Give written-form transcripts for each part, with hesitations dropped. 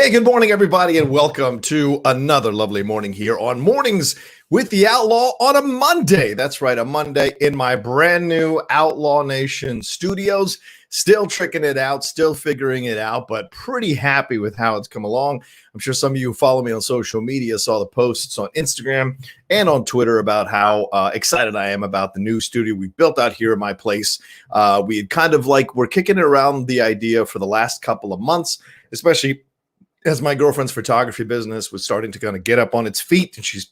Hey, good morning, everybody, and welcome to another lovely morning here on Mornings with the Outlaw on a Monday. That's right, a Monday in my brand new Outlaw Nation studios. Still tricking it out, still figuring it out, but pretty happy with how it's come along. I'm sure some of you who follow me on social media saw the posts on Instagram and on Twitter about how excited I am about the new studio we built out here at my place. We had kind of we're kicking it around the idea for the last couple of months, especially as my girlfriend's photography business was starting to kind of get up on its feet, and she's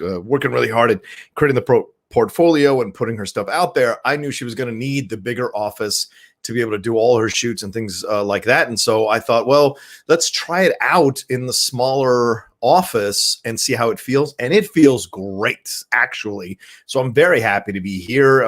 working really hard at creating the portfolio and putting her stuff out there. I knew she was going to need the bigger office to be able to do all her shoots and things like that. And so I thought, well, let's try it out in the smaller office and see how it feels. And it feels great, actually. So I'm very happy to be here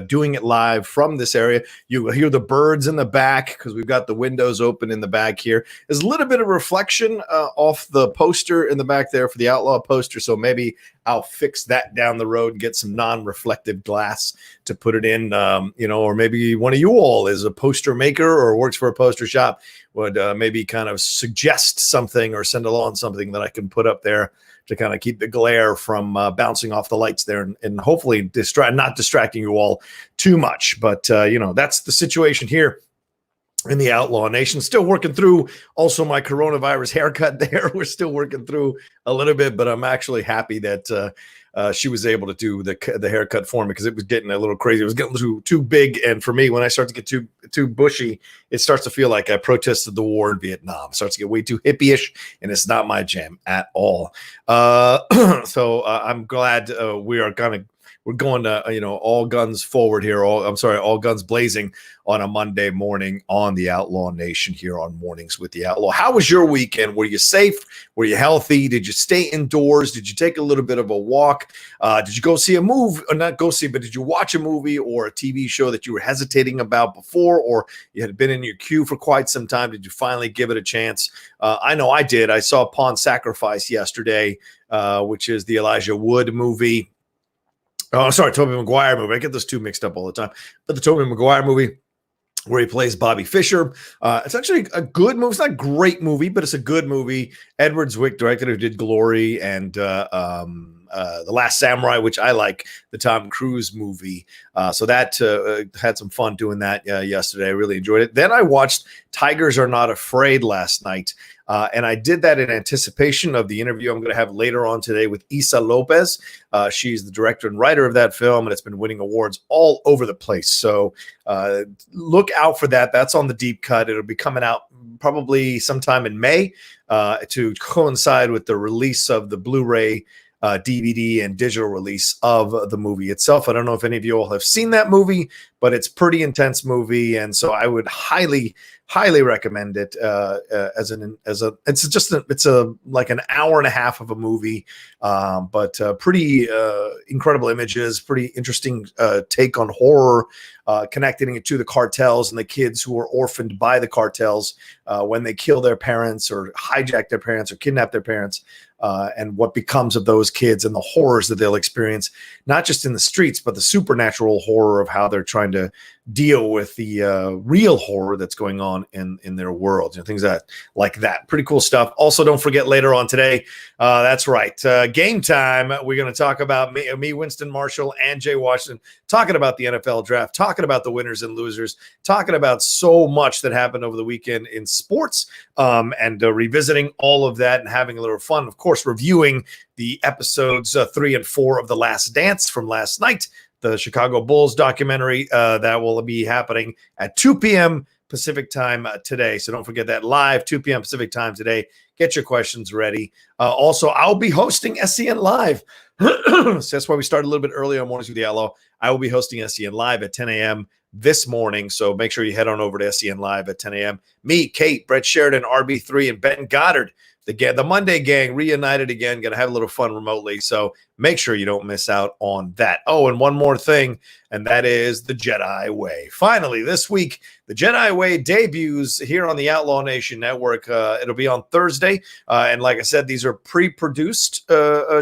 doing it live from this area. You hear the birds in the back because we've got the windows open in the back here. There's a little bit of reflection off the poster in the back there for the Outlaw poster. So maybe I'll fix that down the road and get some non-reflective glass to put it in, or maybe one of you all is a poster maker or works for a poster shop, would maybe kind of suggest something or send along something that I can put up there to kind of keep the glare from bouncing off the lights there and hopefully not distracting you all too much. But, that's the situation here in the Outlaw Nation. Still working through also my coronavirus haircut there. We're still working through a little bit, but I'm actually happy that she was able to do the haircut for me because it was getting a little crazy. It was getting too big. And for me, when I start to get too bushy, it starts to feel like I protested the war in Vietnam. It starts to get way too hippie-ish, and it's not my jam at all. So I'm glad we're going to, all guns forward here. All guns blazing on a Monday morning on the Outlaw Nation here on Mornings with the Outlaw. How was your weekend? Were you safe? Were you healthy? Did you stay indoors? Did you take a little bit of a walk? Did you go see a movie, or not go see, but did you watch a movie or a TV show that you were hesitating about before, or you had been in your queue for quite some time? Did you finally give it a chance? I know I did. I saw Pawn Sacrifice yesterday, which is the Elijah Wood movie. Oh, sorry, Tobey Maguire movie. I get those two mixed up all the time. But the Tobey Maguire movie where he plays Bobby Fischer. It's actually a good movie. It's not a great movie, but it's a good movie. Edward Zwick directed, who did Glory and The Last Samurai, which I like, the Tom Cruise movie. So that had some fun doing that yesterday. I really enjoyed it. Then I watched Tigers Are Not Afraid last night. And I did that in anticipation of the interview I'm going to have later on today with Issa Lopez. She's the director and writer of that film, and it's been winning awards all over the place. So look out for that. That's on the deep cut. It'll be coming out probably sometime in May to coincide with the release of the Blu-ray DVD and digital release of the movie itself. I don't know if any of you all have seen that movie, but it's pretty intense movie, and so I would highly recommend it. It's like an hour and a half of a movie, but pretty incredible images, pretty interesting take on horror, connecting it to the cartels and the kids who are orphaned by the cartels when they kill their parents or hijack their parents or kidnap their parents. And what becomes of those kids and the horrors that they'll experience, not just in the streets, but the supernatural horror of how they're trying to deal with the real horror that's going on in their world, things like that. Pretty cool stuff. Also, don't forget later on today, that's right, Game Time. We're going to talk about me, Winston Marshall, and Jay Washington, talking about the NFL draft, talking about the winners and losers, talking about so much that happened over the weekend in sports, and revisiting all of that and having a little fun. Of course, reviewing the episodes 3 and 4 of The Last Dance from last night, the Chicago Bulls documentary that will be happening at 2 p.m. Pacific time today. So don't forget that, live 2 p.m. Pacific time today. Get your questions ready. Also, I'll be hosting SCN Live. So that's why we started a little bit early on Mornings with the Outlaw. I will be hosting SCN Live at 10 a.m. this morning. So make sure you head on over to SCN Live at 10 a.m. Me, Kate, Brett Sheridan, RB3, and Ben Goddard. The Monday gang reunited again. Going to have a little fun remotely. So make sure you don't miss out on that. Oh, and one more thing, and that is The Jedi Way. Finally, this week, The Jedi Way debuts here on the Outlaw Nation Network. It'll be on Thursday. And like I said, these are pre-produced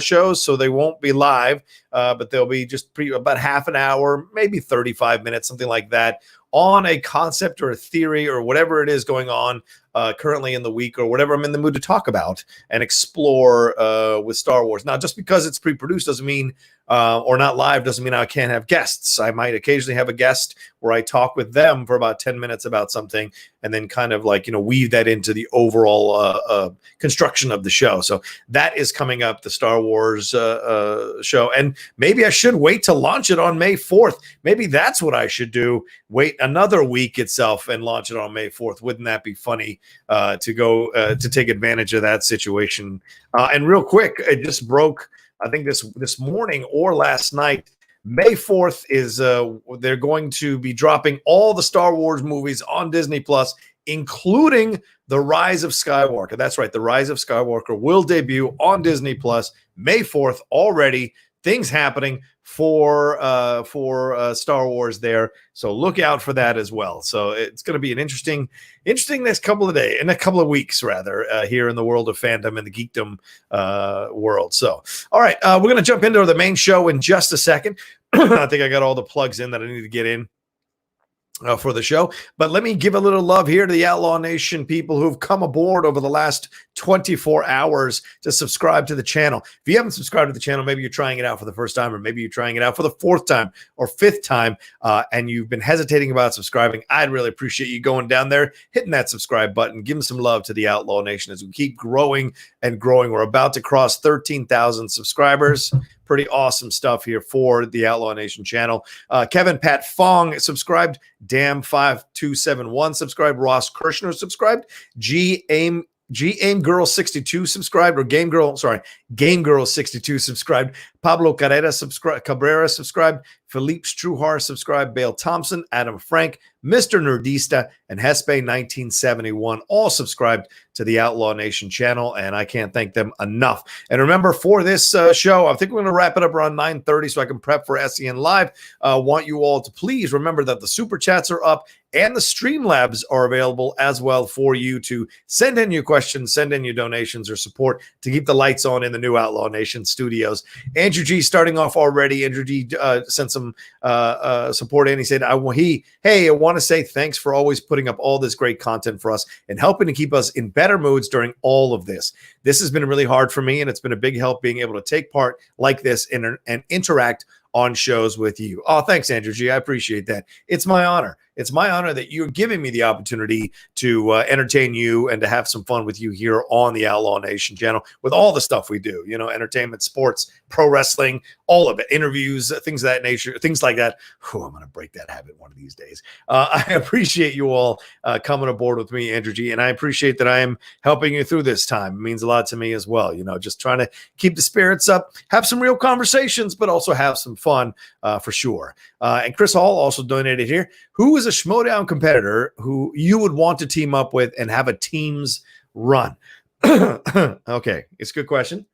shows, so they won't be live, but they'll be just about half an hour, maybe 35 minutes, something like that, on a concept or a theory or whatever it is going on currently in the week or whatever I'm in the mood to talk about and explore with Star Wars. Now, just because it's pre-produced doesn't mean or not live doesn't mean I can't have guests. I might occasionally have a guest where I talk with them for about 10 minutes about something and then kind of like, weave that into the overall construction of the show. So that is coming up, the Star Wars show. And maybe I should wait to launch it on May 4th. Maybe that's what I should do. Wait another week itself and launch it on May 4th. Wouldn't that be funny to go to take advantage of that situation? And real quick, it just broke, I think this morning or last night. May 4th is they're going to be dropping all the Star Wars movies on Disney Plus, including The Rise of Skywalker. That's right, The Rise of Skywalker will debut on Disney Plus May 4th already. Things happening for Star Wars there, so look out for that as well. So it's going to be an interesting next couple of days, in a couple of weeks rather, here in the world of fandom and the geekdom world. So all right, we're going to jump into the main show in just a second. I think I got all the plugs in that I need to get in for the show, but let me give a little love here to the Outlaw Nation people who've come aboard over the last 24 hours to subscribe to the channel. If you haven't subscribed to the channel, maybe you're trying it out for the first time, or maybe you're trying it out for the fourth time or fifth time, and you've been hesitating about subscribing. I'd really appreciate you going down there, hitting that subscribe button, giving some love to the Outlaw Nation as we keep growing and growing. We're about to cross 13,000 subscribers. Pretty awesome stuff here for the Outlaw Nation channel. Kevin Pat Fong subscribed. Dam5271 subscribed. Ross Kirshner subscribed. Game Girl 62 subscribed, or Game Girl 62 subscribed. Pablo Cabrera subscribed. Philippe Struhar subscribed. Bale Thompson, Adam Frank, Mr. Nerdista, and Hespe 1971 all subscribed to the Outlaw Nation channel, and I can't thank them enough. And remember, for this show, I think we're going to wrap it up around 9:30 so I can prep for SEN Live. Want you all to please remember that the Super Chats are up and the Streamlabs are available as well for you to send in your questions, send in your donations or support to keep the lights on in the new Outlaw Nation studios. Andrew G starting off already. Andrew G sent some support in. He said, I want to say thanks for always putting up all this great content for us and helping to keep us in better moods during all of this. This has been really hard for me, and it's been a big help being able to take part like this and interact on shows with you. Oh, thanks, Andrew G. I appreciate that. It's my honor. It's my honor that you're giving me the opportunity to entertain you and to have some fun with you here on the Outlaw Nation channel with all the stuff we do, entertainment, sports, pro wrestling, all of it, interviews, things of that nature, things like that. I'm going to break that habit one of these days. I appreciate you all coming aboard with me, Andrew G. And I appreciate that I am helping you through this time. It means a lot to me as well. Just trying to keep the spirits up, have some real conversations, but also have some fun for sure. And Chris Hall also donated here. Who is a Schmodown competitor who you would want to team up with and have a team's run? Okay, it's a good question.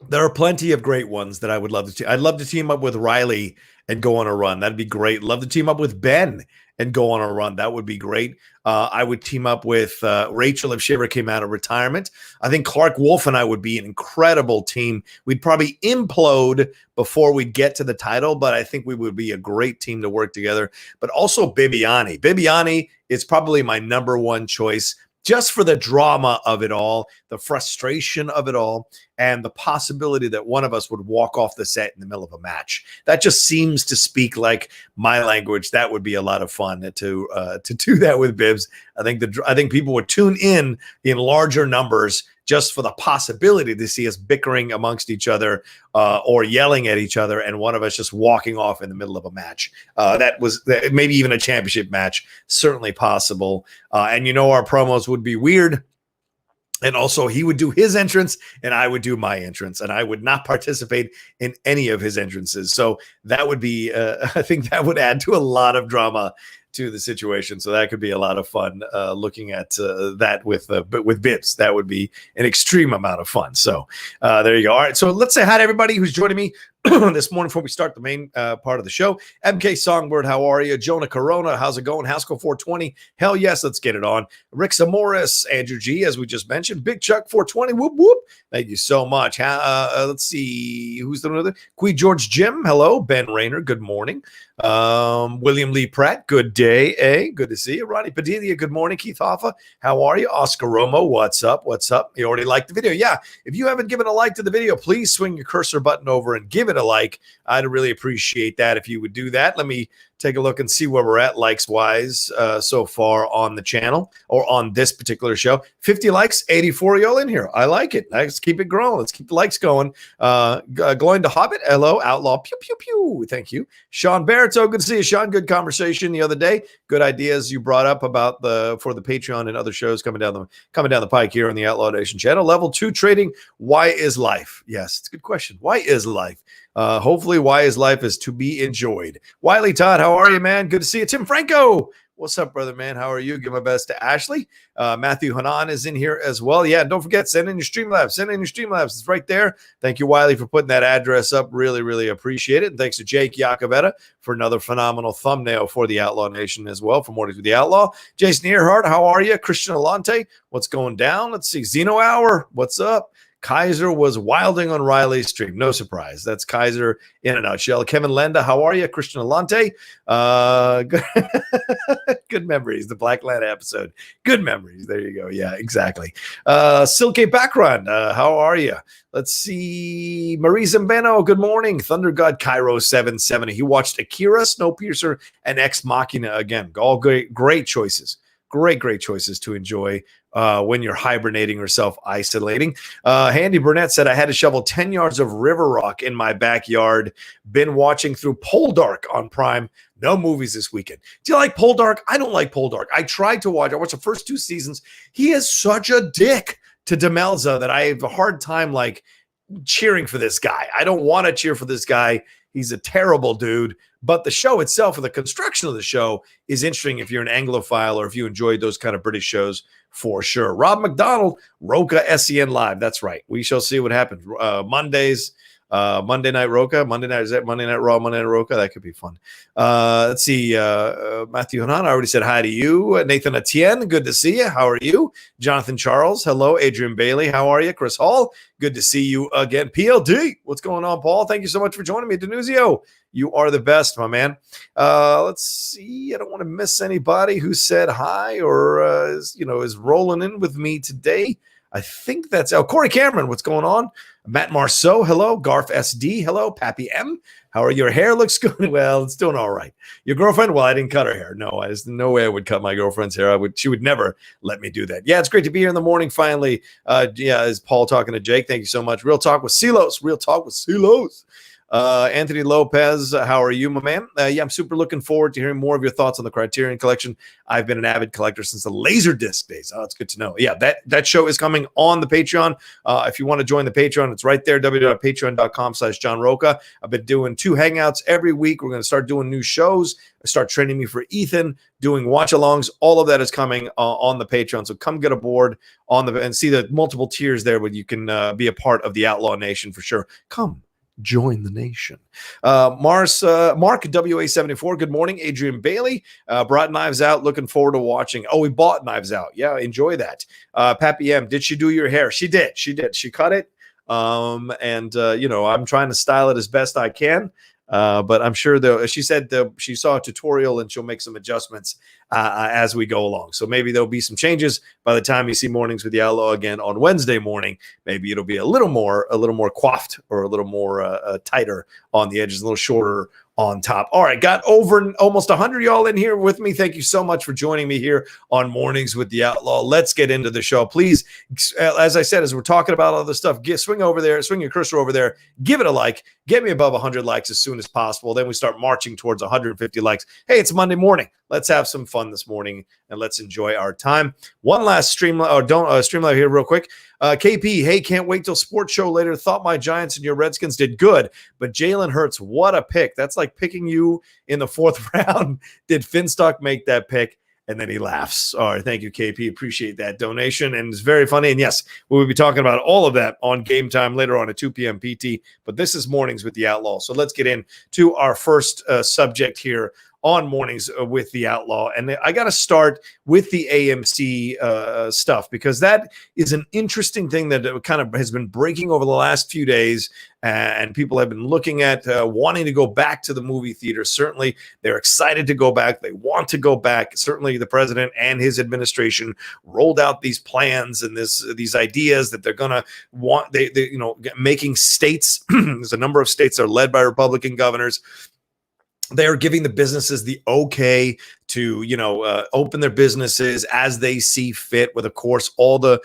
There are plenty of great ones that I would love to. I'd love to team up with Riley and go on a run. That'd be great. Love to team up with Ben and go on a run. That would be great. I would team up with Rachel if she ever came out of retirement. I think Clark Wolf and I would be an incredible team. We'd probably implode before we'd get to the title, but I think we would be a great team to work together. But also Bibiani. Bibiani is probably my number one choice, just for the drama of it all, the frustration of it all, and the possibility that one of us would walk off the set in the middle of a match. That just seems to speak like my language. That would be a lot of fun to do that with Bibbs. I think people would tune in larger numbers just for the possibility to see us bickering amongst each other or yelling at each other, and one of us just walking off in the middle of a match. That was maybe even a championship match, certainly possible. And our promos would be weird. And also he would do his entrance and I would do my entrance, and I would not participate in any of his entrances. So that would be, I think that would add to a lot of drama to the situation. So that could be a lot of fun looking at that with bibs. That would be an extreme amount of fun. So there you go. All right. So let's say hi to everybody who's joining me this morning before we start the main part of the show. MK Songbird, how are you? Jonah Corona, how's it going? Haskell 420, hell yes, let's get it on. Rick Zamoris, Andrew G, as we just mentioned. Big Chuck 420, whoop whoop. Thank you so much. Let's see, who's the other? Quee George Jim, hello. Ben Rayner, good morning. William Lee Pratt, good day, good to see you. Ronnie Padilla, good morning. Keith Hoffa, how are you? Oscar Romo, what's up? What's up? You already liked the video? Yeah, if you haven't given a like to the video, please swing your cursor button over and give it a like. I'd really appreciate that if you would do that. Let me take a look and see where we're at likes wise so far on the channel or on this particular show. 50 likes, 84 of y'all in here. I like it. Let's keep it growing. Let's keep the likes going. Going to Hobbit. Hello, Outlaw. Pew, pew, pew. Thank you. Sean Barretto. Good to see you, Sean. Good conversation the other day. Good ideas you brought up about for the Patreon and other shows coming down the pike here on the Outlaw Nation channel. Level 2 trading. Why is life? Yes, it's a good question. Why is life? Hopefully, why is life is to be enjoyed. Wiley Todd, how are you, man? Good to see you. Tim Franco, what's up, brother, man? How are you? Give my best to Ashley. Matthew Hanan is in here as well. Yeah, don't forget, send in your Streamlabs. Send in your Streamlabs. It's right there. Thank you, Wiley, for putting that address up. Really, really appreciate it. And thanks to Jake Iacovetta for another phenomenal thumbnail for the Outlaw Nation as well, for Mornings with the Outlaw. Jason Earhart, how are you? Christian Alante, what's going down? Let's see. Zeno Hour, what's up? Kaiser was wilding on Riley's stream. No surprise. That's Kaiser in a nutshell. Kevin Lenda, how are you? Christian Alante. Good memories. The Black Lanta episode. Good memories. There you go. Yeah, exactly. Silke Background, how are you? Let's see. Marie Zambano, good morning. Thunder God Cairo 770. He watched Akira, Snowpiercer, and Ex Machina again. All great choices. Great choices to enjoy when you're hibernating or self-isolating. Handy Burnett said, I had to shovel 10 yards of river rock in my backyard. Been watching through Poldark on Prime. No movies this weekend. Do you like Poldark? I don't like Poldark. I tried to watch. I watched the first 2 seasons. He is such a dick to Demelza that I have a hard time like cheering for this guy. I don't want to cheer for this guy. He's a terrible dude. But the show itself, or the construction of the show, is interesting if you're an Anglophile or if you enjoyed those kind of British shows, for sure. Rob McDonald, Rocha SEN Live. That's right. We shall see what happens. Mondays, Monday Night Rocha. Monday Night, is that Monday Night Raw, Monday Night Rocha? That could be fun. Let's see. Matthew Hanan, I already said hi to you. Nathan Etienne, good to see you. How are you? Jonathan Charles, hello. Adrian Bailey, how are you? Chris Hall, good to see you again. PLD, what's going on, Paul? Thank you so much for joining me. Denuzio, you are the best, my man. Let's see. I don't want to miss anybody who said hi or is rolling in with me today. I think that's Corey Cameron. What's going on? Matt Marceau. Hello. Garf SD. Hello. Pappy M. How are your hair? Looks good. Well, it's doing all right. Your girlfriend? Well, I didn't cut her hair. No, there's no way I would cut my girlfriend's hair. She would never let me do that. Yeah, it's great to be here in the morning. Finally. Is Paul talking to Jake? Thank you so much. Real talk with Silos. Real talk with Silos. Anthony Lopez, how are you, my man? I'm super looking forward to hearing more of your thoughts on the Criterion Collection. I've been an avid collector since the Laserdisc days. Oh, it's good to know. Yeah, that show is coming on the Patreon. If you want to join the Patreon, it's right there, www.patreon.com/John Rocha. I've been doing 2 hangouts every week. We're going to start doing new shows. Start training me for Ethan, doing watch-alongs. All of that is coming on the Patreon. So come get aboard and see the multiple tiers there where you can be a part of the Outlaw Nation for sure. Come. Join the nation. Mark WA74, good morning. Adrian Bailey brought Knives Out. Looking forward to watching. Oh, we bought Knives Out. Yeah, enjoy that. Pappy M, did she do your hair? She did. She cut it. I'm trying to style it as best I can. But I'm sure she said she saw a tutorial and she'll make some adjustments as we go along. So maybe there'll be some changes by the time you see Mornings with the Outlaw again on Wednesday morning. Maybe it'll be a little more coiffed or a little more tighter on the edges, a little shorter on top. All right, got over almost 100 y'all in here with me. Thank you so much for joining me here on Mornings with the Outlaw. Let's get into the show. Please, as I said, as we're talking about all this stuff, swing your cursor over there, give it a like, get me above 100 likes as soon as possible. Then we start marching towards 150 likes. Hey, it's Monday morning. let's have some fun this morning and let's enjoy our time. One last Streamlab here real quick. KP, hey, can't wait till sports show later. Thought my Giants and your Redskins did good, but Jalen Hurts, what a pick. That's like picking you in the 4th round. Did Finstock make that pick? And then he laughs. All right, thank you, KP. Appreciate that donation. And it's very funny. And yes, we will be talking about all of that on Game Time later on at 2 p.m. PT. But this is Mornings with the Outlaw. So let's get into our first subject here on Mornings with the Outlaw. And I got to start with the AMC stuff, because that is an interesting thing that kind of has been breaking over the last few days. And people have been looking at wanting to go back to the movie theater. Certainly, they're excited to go back. They want to go back. Certainly, the president and his administration rolled out these plans and these ideas that they're going to want. They making states. There's a number of states that are led by Republican governors. They are giving the businesses the okay to, open their businesses as they see fit, with, of course, all the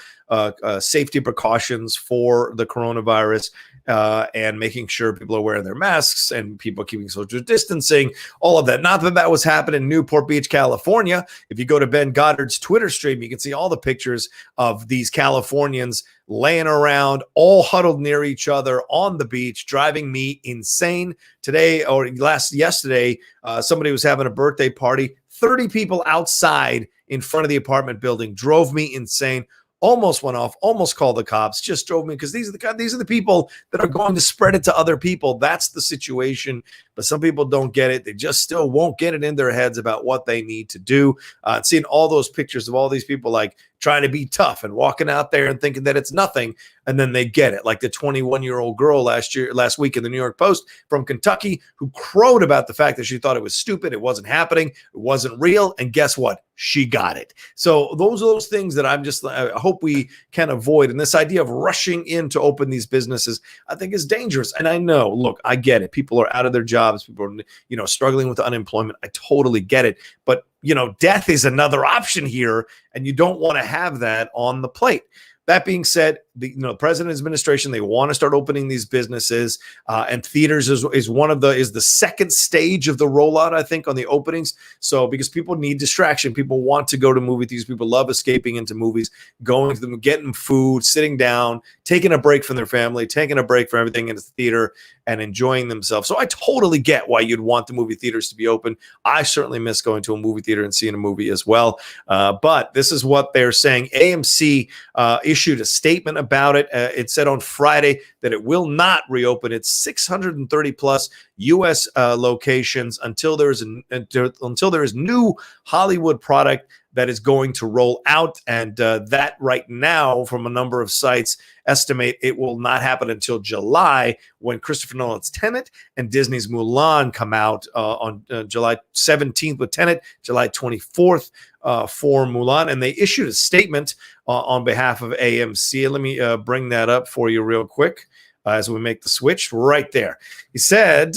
safety precautions for the coronavirus, and making sure people are wearing their masks and people keeping social distancing, all of that. Not that that was happening in Newport Beach, California. If you go to Ben Goddard's Twitter stream, you can see all the pictures of these Californians laying around, all huddled near each other on the beach, driving me insane. Yesterday, somebody was having a birthday party. 30 people outside in front of the apartment building drove me insane. Almost went off, almost called the cops, just drove me, because these are the people that are going to spread it to other people. That's the situation. But some people don't get it. They just still won't get it in their heads about what they need to do. Seeing all those pictures of all these people like trying to be tough and walking out there and thinking that it's nothing, and then they get it. Like the 21-year-old girl last week in the New York Post from Kentucky, who crowed about the fact that she thought it was stupid, it wasn't happening, it wasn't real, and guess what? She got it. So those are those things that I hope we can avoid. And this idea of rushing in to open these businesses, I think, is dangerous. And I know, look, I get it. People are out of their jobs. People are, struggling with unemployment. I totally get it. But, death is another option here, and you don't want to have that on the plate. That being said, the president's administration, they want to start opening these businesses, and theaters is the second stage of the rollout, I think, on the openings. So because people need distraction, people want to go to movie theaters, people love escaping into movies, going to them, getting food, sitting down, taking a break from their family, taking a break from everything in the theater, and enjoying themselves. So I totally get why you'd want the movie theaters to be open. I certainly miss going to a movie theater and seeing a movie as well. But this is what they're saying. AMC issued a statement about it. It said on Friday that it will not reopen its 630 plus U.S. Locations until there is new Hollywood product that is going to roll out. And that right now, from a number of sites, estimate it will not happen until July, when Christopher Nolan's Tenet and Disney's Mulan come out on July 17th with Tenet, July 24th for Mulan. And they issued a statement on behalf of AMC. Let me bring that up for you real quick as we make the switch right there. He said,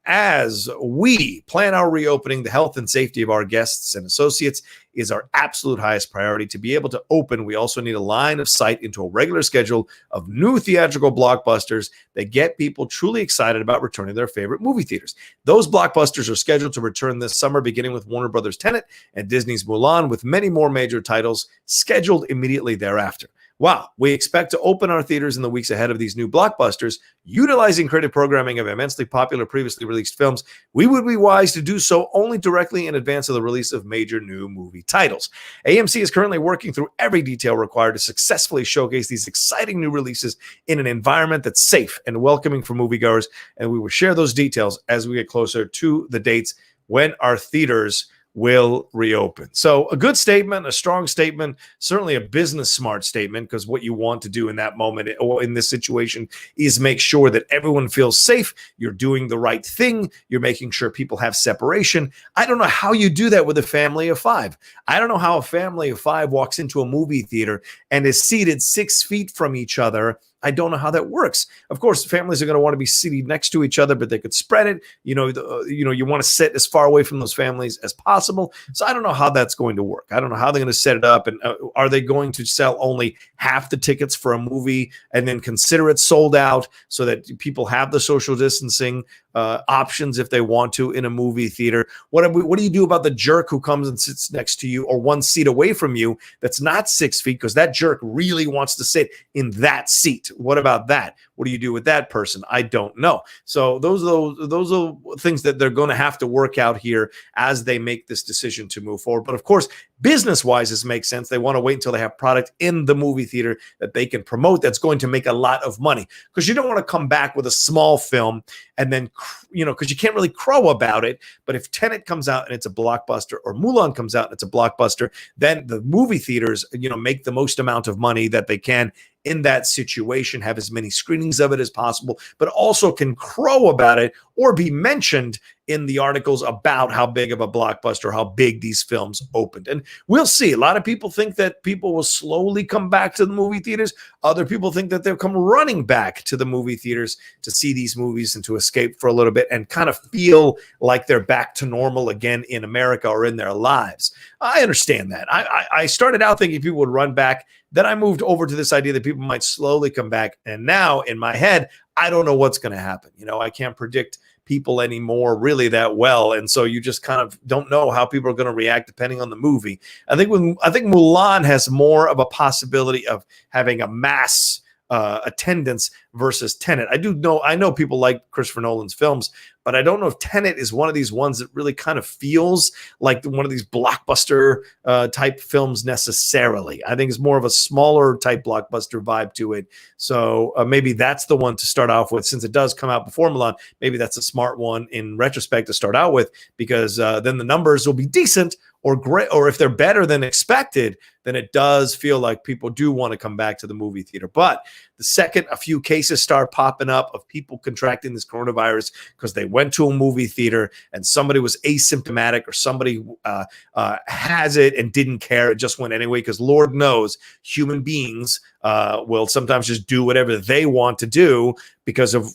as we plan our reopening, the health and safety of our guests and associates is our absolute highest priority. To be able to open, we also need a line of sight into a regular schedule of new theatrical blockbusters that get people truly excited about returning to their favorite movie theaters. Those blockbusters are scheduled to return this summer, beginning with Warner Brothers' Tenet and Disney's Mulan, with many more major titles scheduled immediately thereafter. Wow, we expect to open our theaters in the weeks ahead of these new blockbusters, utilizing creative programming of immensely popular previously released films. We would be wise to do so only directly in advance of the release of major new movie titles. AMC is currently working through every detail required to successfully showcase these exciting new releases in an environment that's safe and welcoming for moviegoers, and we will share those details as we get closer to the dates when our theaters will reopen. So a good statement, a strong statement, certainly a business smart statement, because what you want to do in that moment or in this situation is make sure that everyone feels safe. You're doing the right thing. You're making sure people have separation. I don't know how you do that with a family of five. I don't know how a family of five walks into a movie theater and is seated 6 feet from each other I don't know how that works. Of course, families are going to want to be seated next to each other, but they could spread it. You want to sit as far away from those families as possible. So I don't know how that's going to work. I don't know how they're going to set it up. And are they going to sell only half the tickets for a movie and then consider it sold out so that people have the social distancing options if they want to in a movie theater? What do you do about the jerk who comes and sits next to you or one seat away from you that's not 6 feet because that jerk really wants to sit in that seat? What about that? What do you do with that person? I don't know. So those are things that they're going to have to work out here as they make this decision to move forward. But of course, business-wise, this makes sense. They want to wait until they have product in the movie theater that they can promote that's going to make a lot of money, because you don't want to come back with a small film and then, because you can't really crow about it. But if Tenet comes out and it's a blockbuster, or Mulan comes out and it's a blockbuster, then the movie theaters, make the most amount of money that they can in that situation, have as many screenings of it as possible, but also can crow about it or be mentioned in the articles about how big of a blockbuster, how big these films opened. And we'll see. A lot of people think that people will slowly come back to the movie theaters. Other people think that they'll come running back to the movie theaters to see these movies and to escape for a little bit and kind of feel like they're back to normal again in America or in their lives. I understand that. I started out thinking people would run back. Then I moved over to this idea that people might slowly come back. And now in my head, I don't know what's going to happen. I can't predict people anymore really that well. And so you just kind of don't know how people are going to react depending on the movie. I think Mulan has more of a possibility of having a mass attendance versus Tenet. I know people like Christopher Nolan's films, but I don't know if Tenet is one of these ones that really kind of feels like one of these blockbuster type films necessarily. I think it's more of a smaller type blockbuster vibe to it. So maybe that's the one to start off with, since it does come out before Mulan. Maybe that's a smart one in retrospect to start out with, because then the numbers will be decent or great, or if they're better than expected, then it does feel like people do want to come back to the movie theater. But the second a few cases start popping up of people contracting this coronavirus because they went to a movie theater and somebody was asymptomatic, or somebody has it and didn't care, it just went anyway, because Lord knows human beings will sometimes just do whatever they want to do because of,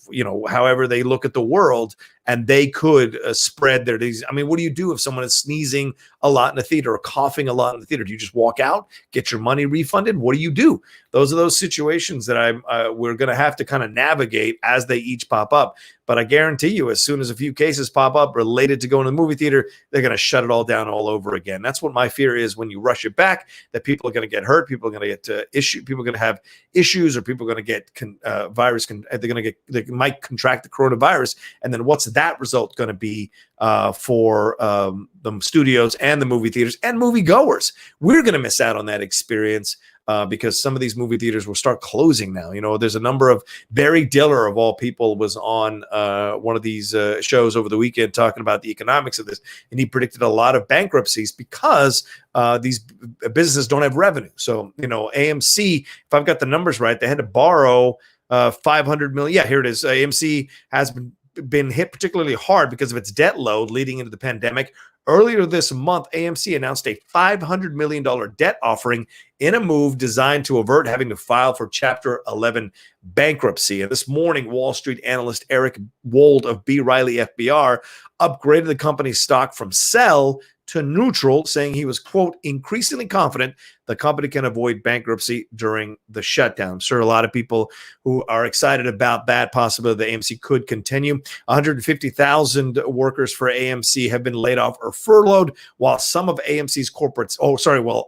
however they look at the world, and they could spread their disease. I mean, what do you do if someone is sneezing a lot in the theater or coughing a lot in the theater? Do you just walk out, get your money refunded? What do you do? Those are those situations that we're going to have to kind of navigate as they each pop up. But I guarantee you, as soon as a few cases pop up related to going to the movie theater, they're going to shut it all down all over again. That's what my fear is when you rush it back, that people are going to get hurt, people are going to get people are going to have issues, or people are going to get they might contract the coronavirus. And then what's that result going to be for the studios and the movie theaters and movie goers? We're going to miss out on that experience. Because some of these movie theaters will start closing now. There's a number of, Barry Diller of all people was on one of these shows over the weekend talking about the economics of this, and he predicted a lot of bankruptcies because these businesses don't have revenue. So AMC, if I've got the numbers right, they had to borrow $500 million. Yeah, here it is. AMC has been hit particularly hard because of its debt load leading into the pandemic. Earlier this month, AMC announced a $500 million debt offering in a move designed to avert having to file for Chapter 11 bankruptcy. And this morning, Wall Street analyst Eric Wold of B. Riley FBR upgraded the company's stock from sell to neutral, saying he was, quote, increasingly confident the company can avoid bankruptcy during the shutdown. I'm sure a lot of people who are excited about that possibility that AMC could continue. 150,000 workers for AMC have been laid off or furloughed, while some of AMC's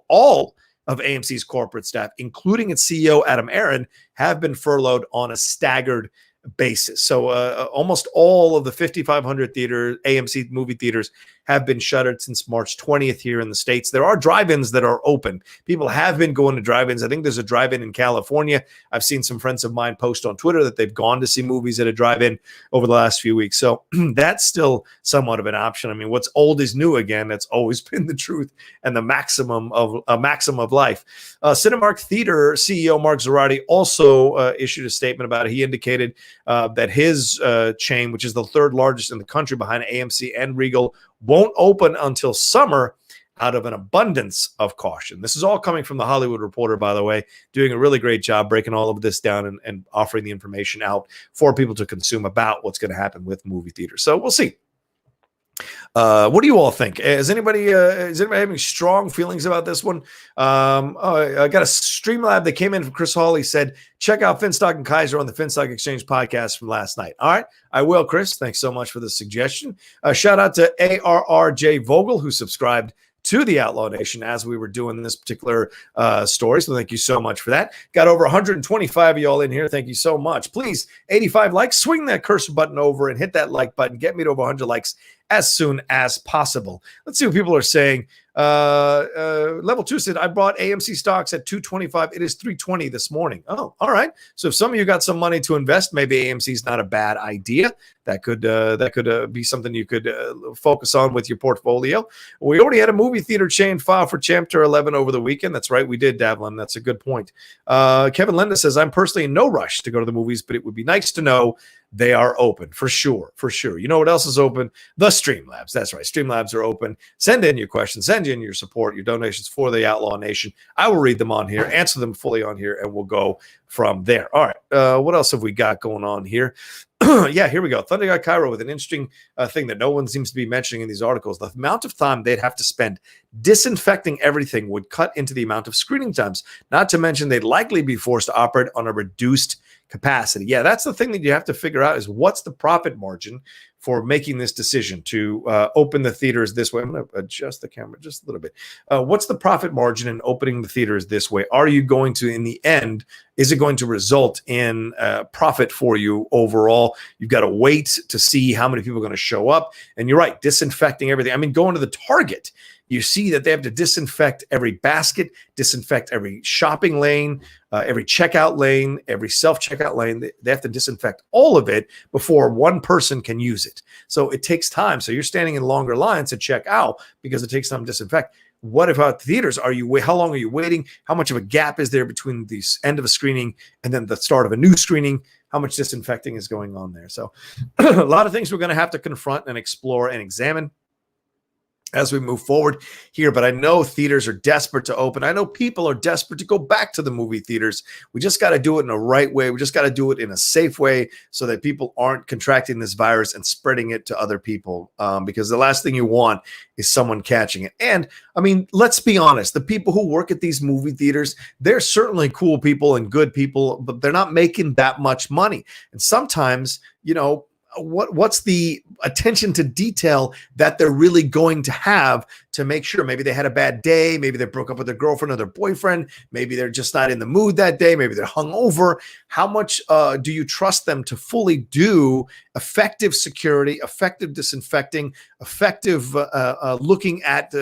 all of AMC's corporate staff, including its CEO, Adam Aron, have been furloughed on a staggered basis. So almost all of the 5,500 AMC movie theaters have been shuttered since March 20th here in the States. There are drive-ins that are open. People have been going to drive-ins. I think there's a drive-in in California. I've seen some friends of mine post on Twitter that they've gone to see movies at a drive-in over the last few weeks. So that's still somewhat of an option. I mean, what's old is new again. That's always been the truth and the maximum of life. Cinemark Theater CEO Mark Zarate also issued a statement about it. He indicated that his chain, which is the third largest in the country behind AMC and Regal, won't open until summer out of an abundance of caution. This is all coming from the Hollywood Reporter, by the way, doing a really great job breaking all of this down and offering the information out for people to consume about what's going to happen with movie theaters. So we'll see. What do you all think? Is anybody having strong feelings about this one? I got a Streamlab that came in from Chris Hall. He said, check out Finstock and Kaiser on the Finstock Exchange podcast from last night. All right, I will, Chris. Thanks so much for the suggestion. Shout out to ARRJ Vogel, who subscribed to the Outlaw Nation as we were doing this particular story. So thank you so much for that. Got over 125 of y'all in here. Thank you so much. Please, 85 likes. Swing that cursor button over and hit that like button. Get me to over 100 likes as soon as possible. Let's see what people are saying. Level 2 said, I bought AMC stocks at 225. It is 320 this morning. Oh, all right. So if some of you got some money to invest, maybe AMC is not a bad idea. That could be something you could focus on with your portfolio. We already had a movie theater chain file for Chapter 11 over the weekend. That's right. We did, Davlin. That's a good point. Kevin Lenda says, I'm personally in no rush to go to the movies, but it would be nice to know they are open for sure. For sure. You know what else is open? The Streamlabs. That's right. Streamlabs are open. Send in your questions. Send in your support, your donations for the Outlaw Nation. I will read them on here, answer them fully on here, and we'll go from there. All right. What else have we got going on here? Yeah, here we go. Thunder Guy Cairo with an interesting thing that no one seems to be mentioning in these articles. The amount of time they'd have to spend disinfecting everything would cut into the amount of screening times, not to mention they'd likely be forced to operate on a reduced capacity. Yeah, that's the thing that you have to figure out is what's the profit margin for making this decision to open the theaters this way. I'm going to adjust the camera just a little bit. What's the profit margin in opening the theaters this way? Are you going to, in the end, is it going to result in profit for you overall? You've got to wait to see how many people are going to show up. And you're right, disinfecting everything. I mean, going to the Target, you see that they have to disinfect every basket, disinfect every shopping lane, every checkout lane, every self-checkout lane. They have to disinfect all of it before one person can use it. So it takes time. So you're standing in longer lines to check out because it takes time to disinfect. What about the theaters? How long are you waiting? How much of a gap is there between the end of a screening and then the start of a new screening? How much disinfecting is going on there? So a lot of things we're going to have to confront and explore and examine as we move forward here. But I know theaters are desperate to open. I know people are desperate to go back to the movie theaters. We just got to do it in a right way. We just got to do it in a safe way so that people aren't contracting this virus and spreading it to other people, because the last thing you want is someone catching it. And I mean, let's be honest, the people who work at these movie theaters, they're certainly cool people and good people, but they're not making that much money. And sometimes, you know, what's the attention to detail that they're really going to have to make sure maybe they had a bad day, maybe they broke up with their girlfriend or their boyfriend, maybe they're just not in the mood that day, maybe they're hungover. How much do you trust them to fully do effective security, effective disinfecting, effective looking at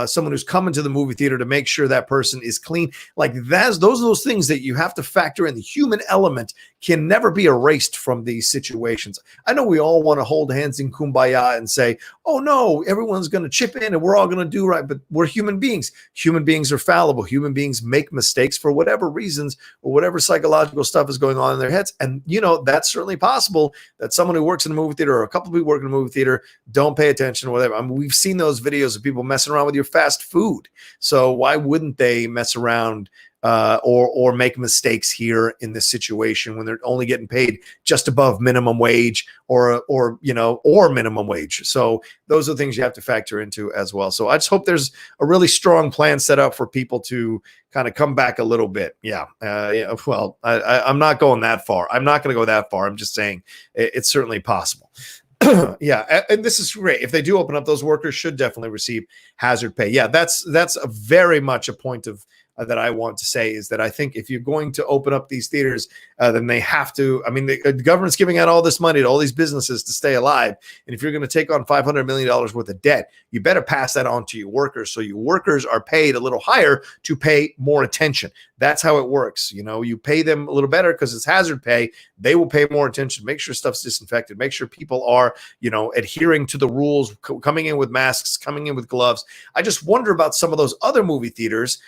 someone who's coming to the movie theater to make sure that person is clean? Like those are those things that you have to factor in. The human element can never be erased from these situations. I know we all want to hold hands in kumbaya and say, oh no, everyone's going to chip in and we're all going to do right. But we're human beings. Human beings are fallible. Human beings make mistakes for whatever reasons or whatever psychological stuff is going on in their heads. And, you know, that's certainly possible that someone who works in a movie theater or a couple of people working in a movie theater don't pay attention or whatever. I mean, we've seen those videos of people messing around with your fast food. So why wouldn't they mess around or make mistakes here in this situation when they're only getting paid just above minimum wage or minimum wage? So those are things you have to factor into as well. So I just hope there's a really strong plan set up for people to kind of come back a little bit. Yeah. Well, I'm not going that far. I'm not going to go that far. I'm just saying it's certainly possible. Yeah, and this is great. If they do open up, those workers should definitely receive hazard pay. Yeah, that's a very much a point of that I want to say is that I think if you're going to open up these theaters, then they have to. I mean, the government's giving out all this money to all these businesses to stay alive, and if you're going to take on $500 million worth of debt, you better pass that on to your workers, so your workers are paid a little higher to pay more attention. That's how it works. You know, you pay them a little better because it's hazard pay. They will pay more attention, make sure stuff's disinfected, make sure people are, you know, adhering to the rules, coming in with masks, coming in with gloves. I just wonder about some of those other movie theaters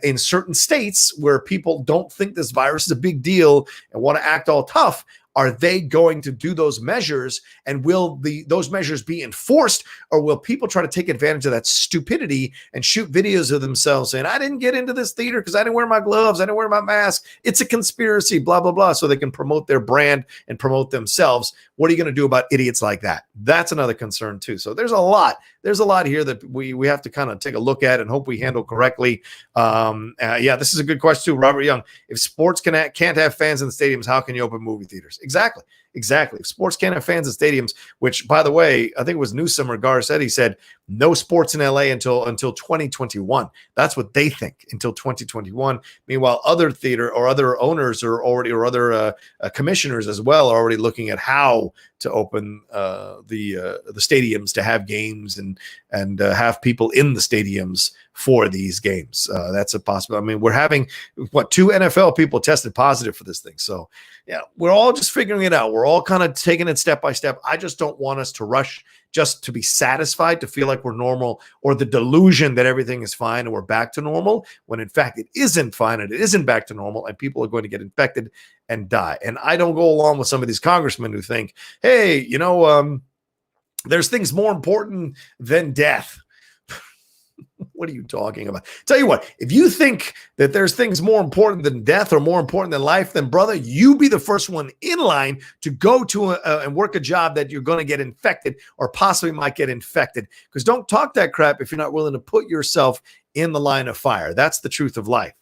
in certain states where people don't think this virus is a big deal and want to act all tough. Are they going to do those measures, and will those measures be enforced, or will people try to take advantage of that stupidity and shoot videos of themselves saying, I didn't get into this theater because I didn't wear my gloves, I didn't wear my mask, it's a conspiracy, blah, blah, blah, so they can promote their brand and promote themselves? What are you going to do about idiots like that? That's another concern too. So there's a lot here that we have to kind of take a look at and hope we handle correctly. This is a good question too, Robert Young. If sports can't have fans in the stadiums, how can you open movie theaters? Exactly. If sports can't have fans in stadiums, which, by the way, I think it was Newsom or Garcetti said no sports in LA until 2021. That's what they think, until 2021. Meanwhile, other theater or other owners are already, or other commissioners as well, are already looking at how to open the stadiums to have games and have people in the stadiums for these games. That's a possibility. I mean, we're having 2 NFL people tested positive for this thing. So yeah, we're all just figuring it out. We're all kind of taking it step by step. I just don't want us to rush just to be satisfied, to feel like we're normal, or the delusion that everything is fine and we're back to normal, when in fact it isn't fine and it isn't back to normal, and people are going to get infected and die. And I don't go along with some of these congressmen who think, hey, there's things more important than death. What are you talking about? Tell you what, if you think that there's things more important than death or more important than life, then brother, you be the first one in line to go to and work a job that you're going to get infected or possibly might get infected. Because don't talk that crap if you're not willing to put yourself in the line of fire. That's the truth of life.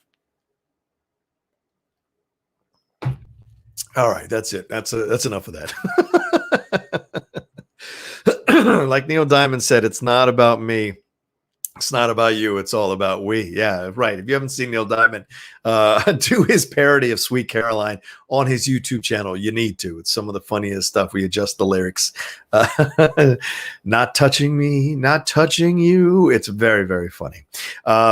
All right, that's it. That's enough of that. Like Neil Diamond said, it's not about me. It's not about you. It's all about we. Yeah, right. If you haven't seen Neil Diamond do his parody of Sweet Caroline on his YouTube channel, you need to. It's some of the funniest stuff. We adjust the lyrics. Not touching me, not touching you. It's very, very funny.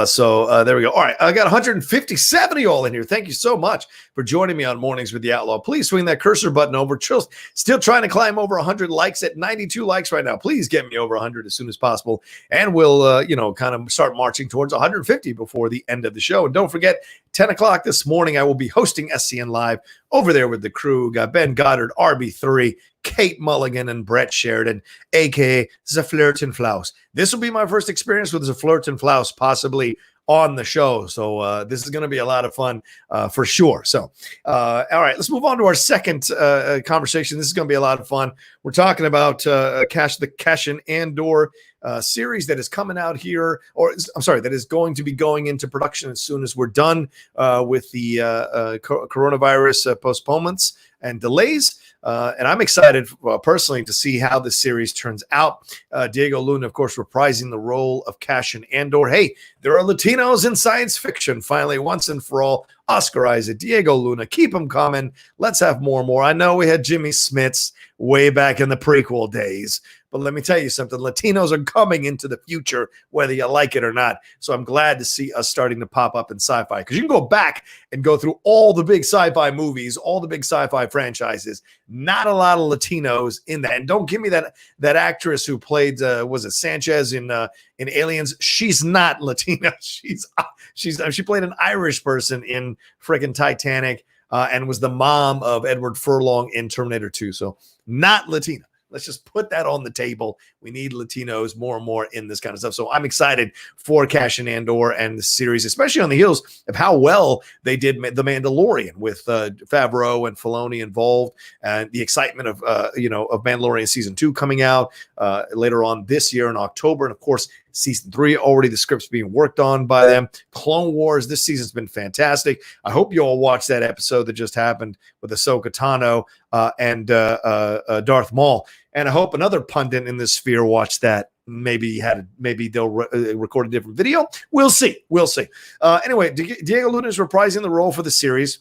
So there we go. All right. I got 157 of you all in here. Thank you so much for joining me on Mornings with the Outlaw. Please swing that cursor button over. Still trying to climb over 100 likes at 92 likes right now. Please get me over 100 as soon as possible. And we'll, kind of start marching towards 150 before the end of the show. And don't forget, 10 o'clock this morning, I will be hosting SCN Live over there with the crew. Got Ben Goddard, RB3, Kate Mulligan, and Brett Sheridan, a.k.a. Zaflirt and Flaus. This will be my first experience with Zaflirt and Flaus, possibly on the show. So this is going to be a lot of fun for sure. So, all right, let's move on to our second conversation. This is going to be a lot of fun. We're talking about the Cassian Andor series that is coming out here, that is going to be going into production as soon as we're done with the coronavirus postponements and delays. And I'm excited personally to see how this series turns out. Diego Luna, of course, reprising the role of Cassian Andor. Hey, there are Latinos in science fiction. Finally, once and for all, Oscar Isaac, Diego Luna, keep them coming. Let's have more and more. I know we had Jimmy Smits way back in the prequel days, but let me tell you something. Latinos are coming into the future, whether you like it or not. So I'm glad to see us starting to pop up in sci-fi, because you can go back and go through all the big sci-fi movies, all the big sci-fi franchises. Not a lot of Latinos in that. And don't give me that actress who played, was it Sanchez in Aliens? She's not Latina. She played an Irish person in freaking Titanic and was the mom of Edward Furlong in Terminator 2. So not Latina. Let's just put that on the table. We need Latinos more and more in this kind of stuff. So I'm excited for Cassian Andor and the series, especially on the heels of how well they did The Mandalorian with Favreau and Filoni involved, and the excitement of Mandalorian season 2 coming out later on this year in October. And of course, season 3, already the script's being worked on by them. Clone Wars, this season's been fantastic. I hope you all watched that episode that just happened with Ahsoka Tano and Darth Maul. And I hope another pundit in this sphere watched that. Maybe they'll record a different video. We'll see. Anyway, Diego Luna is reprising the role for the series,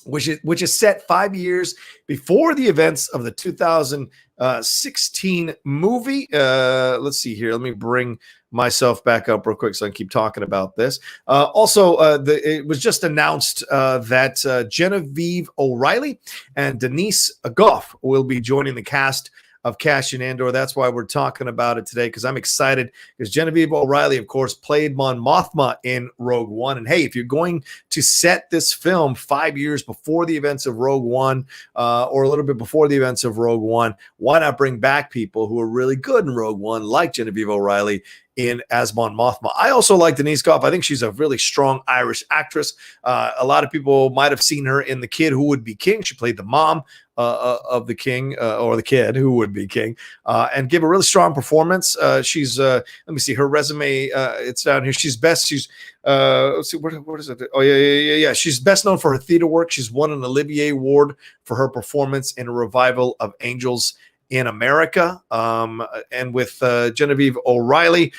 which is set 5 years before the events of the 2016 movie. Let's see here. Let me bring myself back up real quick so I can keep talking about this. It was just announced that Genevieve O'Reilly and Denise Goff will be joining the cast of Cassian Andor. That's why we're talking about it today, because I'm excited, because Genevieve O'Reilly, of course, played Mon Mothma in Rogue One. And hey, if you're going to set this film 5 years before the events of Rogue One, or a little bit before the events of Rogue One, why not bring back people who are really good in Rogue One, like Genevieve O'Reilly in as Mon Mothma? I also like Denise Gough. I think she's a really strong Irish actress. A lot of people might have seen her in The Kid Who Would Be King. She played the mom of the king, or the kid who would be king, and give a really strong performance. She's let me see her resume. It's down here. She's best. She's let's see, what is it? Oh yeah. She's best known for her theater work. She's won an Olivier Award for her performance in a revival of Angels in America, and with Genevieve O'Reilly,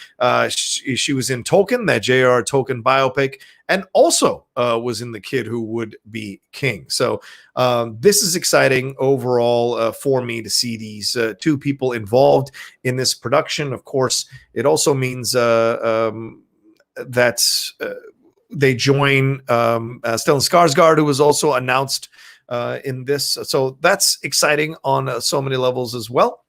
she was in Tolkien, that J.R. Tolkien biopic, and also was in The Kid Who Would Be King. So this is exciting overall for me to see these two people involved in this production. Of course, it also means that they join Stellan Skarsgård, who was also announced in this. So that's exciting on so many levels as well.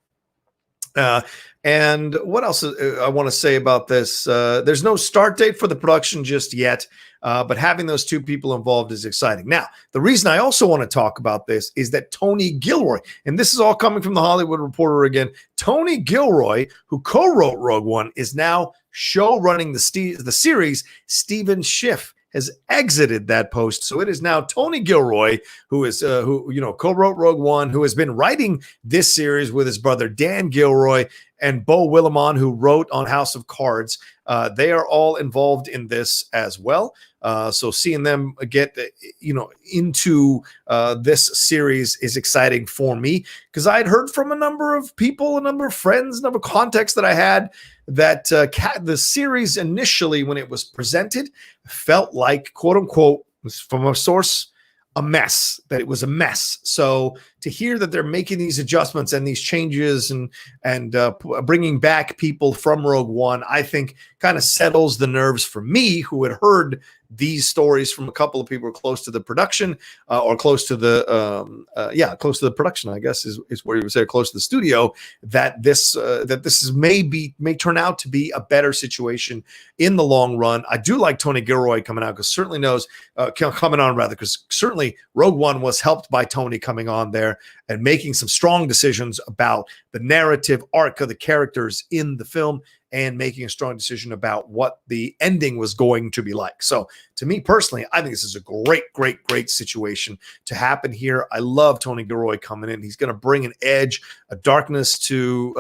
And what else I want to say about this? There's no start date for the production just yet, but having those two people involved is exciting. Now, the reason I also want to talk about this is that Tony Gilroy, and this is all coming from the Hollywood Reporter again, Tony Gilroy, who co-wrote Rogue One, is now show-running the series. Stephen Schiff has exited that post, so it is now Tony Gilroy, who is co-wrote Rogue One, who has been writing this series with his brother Dan Gilroy and Beau Willimon, who wrote on House of Cards. They are all involved in this as well. So seeing them get into this series is exciting for me, because I had heard from a number of people, a number of friends, a number of contacts that I had, that the series initially, when it was presented, felt like, quote unquote, from a source, a mess, that it was a mess. So to hear that they're making these adjustments and these changes and bringing back people from Rogue One, I think kind of settles the nerves for me, who had heard these stories from a couple of people close to the production, or close to the close to the production, I guess is where you would say, close to the studio, that this may turn out to be a better situation in the long run. I do like Tony Gilroy coming out, because certainly because certainly Rogue One was helped by Tony coming on there and making some strong decisions about the narrative arc of the characters in the film, and making a strong decision about what the ending was going to be like. So to me personally, I think this is a great situation to happen here. I love Tony Gilroy coming in. He's going to bring an edge, a darkness to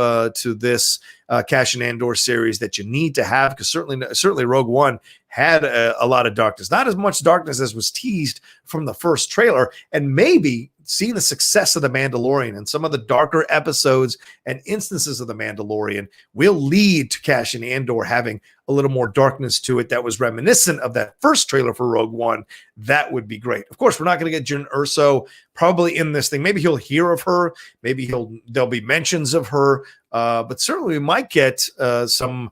this Cassian Andor series that you need to have, because certainly Rogue One had a lot of darkness, not as much darkness as was teased from the first trailer. And maybe seeing the success of The Mandalorian and some of the darker episodes and instances of The Mandalorian will lead to Cassian Andor having a little more darkness to it that was reminiscent of that first trailer for Rogue One. That would be great. Of course, we're not going to get Jyn Erso probably in this thing. Maybe he'll hear of her. Maybe there'll be mentions of her. But certainly we might get some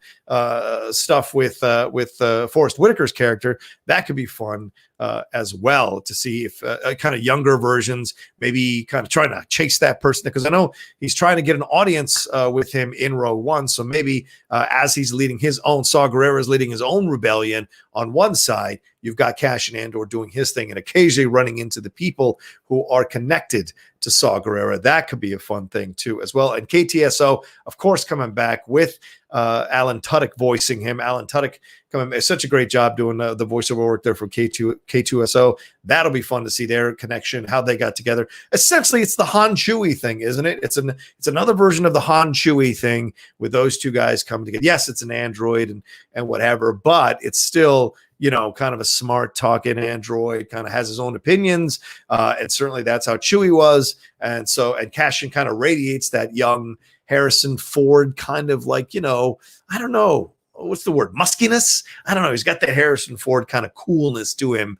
stuff with Forrest Whitaker's character. That could be fun as well, to see if kind of younger versions, maybe kind of trying to chase that person, because I know he's trying to get an audience with him in Rogue One. So maybe as he's leading his own, Saw Gerrera is leading his own rebellion on one side, you've got Cassian Andor doing his thing and occasionally running into the people who are connected to Saw Gerrera. That could be a fun thing too as well. And KTSO, of course, coming back with Alan Tudyk voicing him. Alan Tudyk such a great job doing the voiceover work there for K2SO. That'll be fun to see their connection, how they got together. Essentially, it's the Han Chewie thing, isn't it? It's another version of the Han Chewie thing with those two guys coming together. Yes, it's an android and whatever, but it's still, kind of a smart talking android, kind of has his own opinions. And certainly that's how Chewie was. And Cassian kind of radiates that young Harrison Ford kind of like, I don't know, what's the word? Muskiness? I don't know. He's got that Harrison Ford kind of coolness to him,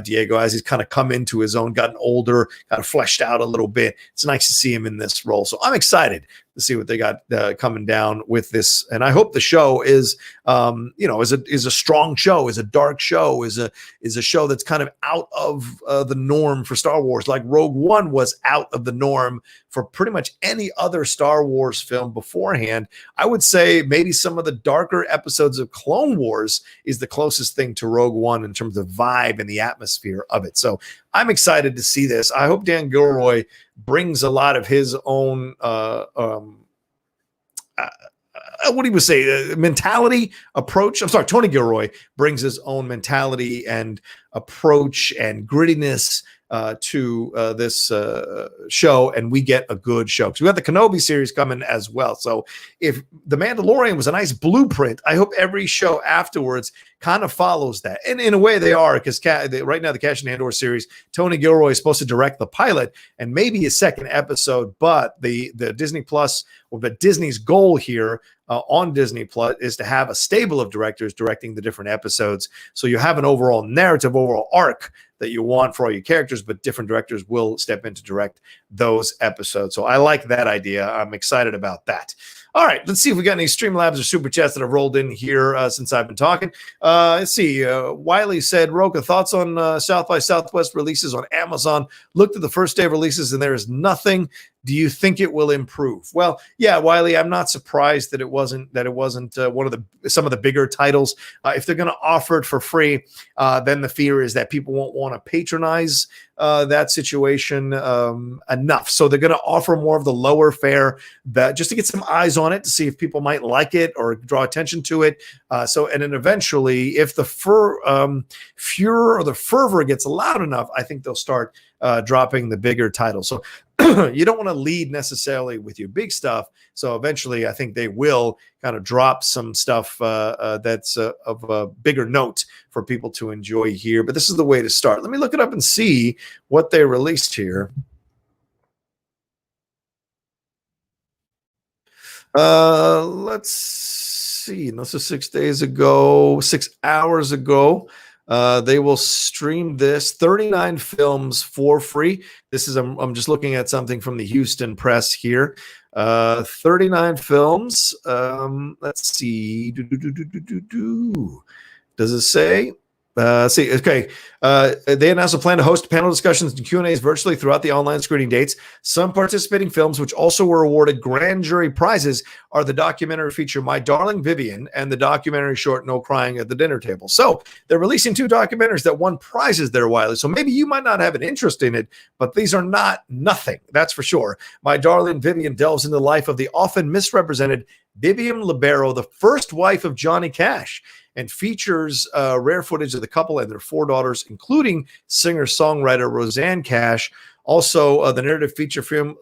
Diego, as he's kind of come into his own, gotten older, kind of fleshed out a little bit. It's nice to see him in this role. So I'm excited to see what they got coming down with this. And I hope the show is, is a strong show, is a dark show, is a show that's kind of out of the norm for Star Wars, like Rogue One was out of the norm for pretty much any other Star Wars film beforehand. I would say maybe some of the darker episodes of Clone Wars is the closest thing to Rogue One in terms of vibe and the atmosphere of it. So I'm excited to see this. I hope Dan Gilroy brings a lot of his own what he would say, mentality, approach. I'm sorry, Tony Gilroy brings his own mentality and approach and grittiness to this show, and we get a good show. Because we got the Kenobi series coming as well. So if The Mandalorian was a nice blueprint, I hope every show afterwards kind of follows that. And in a way they are, because right now the Cassian Andor series, Tony Gilroy is supposed to direct the pilot and maybe a second episode, but the Disney Plus, or the Disney's goal here on Disney Plus is to have a stable of directors directing the different episodes. So you have an overall narrative, overall arc that you want for all your characters, but different directors will step in to direct those episodes. So I like that idea. I'm excited about that. All right, let's see if we got any Streamlabs or Super Chats that have rolled in here since I've been talking. Let's see. Wiley said, Rocha, thoughts on South by Southwest releases on Amazon? Looked at the first day of releases and there is nothing. Do you think it will improve? Well, yeah, Wiley, I'm not surprised that it wasn't one of some of the bigger titles. If they're going to offer it for free, then the fear is that people won't want to patronize that situation enough. So they're going to offer more of the lower fare, that just to get some eyes on it, to see if people might like it or draw attention to it. And then eventually, if the furor or the fervor gets loud enough, I think they'll start dropping the bigger titles. So you don't want to lead necessarily with your big stuff. So eventually, I think they will kind of drop some stuff that's of a bigger note for people to enjoy here. But this is the way to start. Let me look it up and see what they released here. Let's see. This is 6 days ago, 6 hours ago. They will stream this 39 films for free. This is I'm just looking at something from the Houston Press here. 39 films. Let's see. Does it say? See, okay. They announced a plan to host panel discussions and Q&As virtually throughout the online screening dates. Some participating films, which also were awarded grand jury prizes, are the documentary feature My Darling Vivian and the documentary short No Crying at the Dinner Table. So they're releasing 2 documentaries that won prizes there, Wiley. So maybe you might not have an interest in it, but these are not nothing. That's for sure. My Darling Vivian delves into the life of the often misrepresented Vivian Libero, the first wife of Johnny Cash, and features rare footage of the couple and their 4 daughters, including singer-songwriter Rosanne Cash. Also, the narrative feature film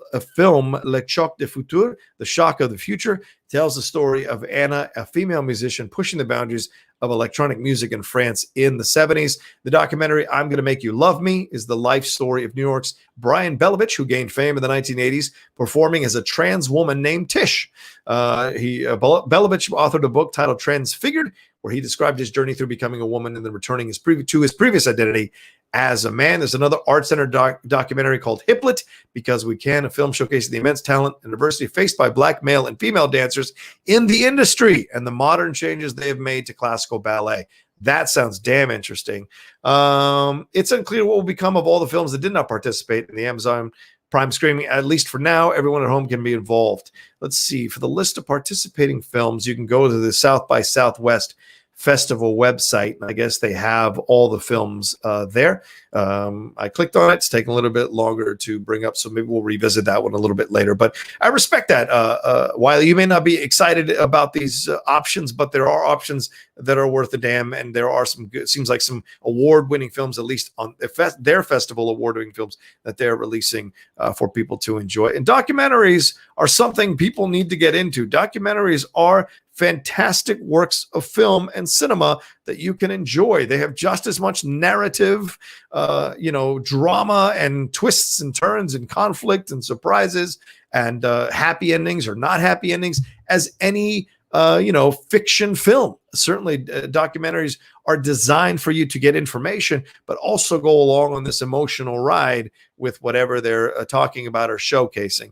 Le Choc du Futur, The Shock of the Future, tells the story of Anna, a female musician pushing the boundaries of electronic music in France in the 70s. The documentary I'm Gonna Make You Love Me is the life story of New York's Brian Belovich, who gained fame in the 1980s performing as a trans woman named Tish. Belovich authored a book titled Transfigured, where he described his journey through becoming a woman and then returning to his previous identity as a man. There's another art-centered documentary called Hiplet, Because We Can, a film showcasing the immense talent and diversity faced by Black male and female dancers in the industry and the modern changes they have made to classical ballet. That sounds damn interesting. It's unclear what will become of all the films that did not participate in the Amazon Prime screening. At least for now, everyone at home can be involved. Let's see. For the list of participating films, you can go to the South by Southwest Festival website. I guess they have all the films there. I clicked on it. It's taking a little bit longer to bring up, so maybe we'll revisit that one a little bit later. But I respect that. While you may not be excited about these options, but there are options that are worth a damn, and there are some good, seems like some award-winning films, at least on their festival award-winning films that they're releasing for people to enjoy. And documentaries are something people need to get into. Documentaries are fantastic works of film and cinema that you can enjoy. They have just as much narrative, drama and twists and turns and conflict and surprises and happy endings or not happy endings as any fiction film. Certainly, documentaries are designed for you to get information, but also go along on this emotional ride with whatever they're talking about or showcasing.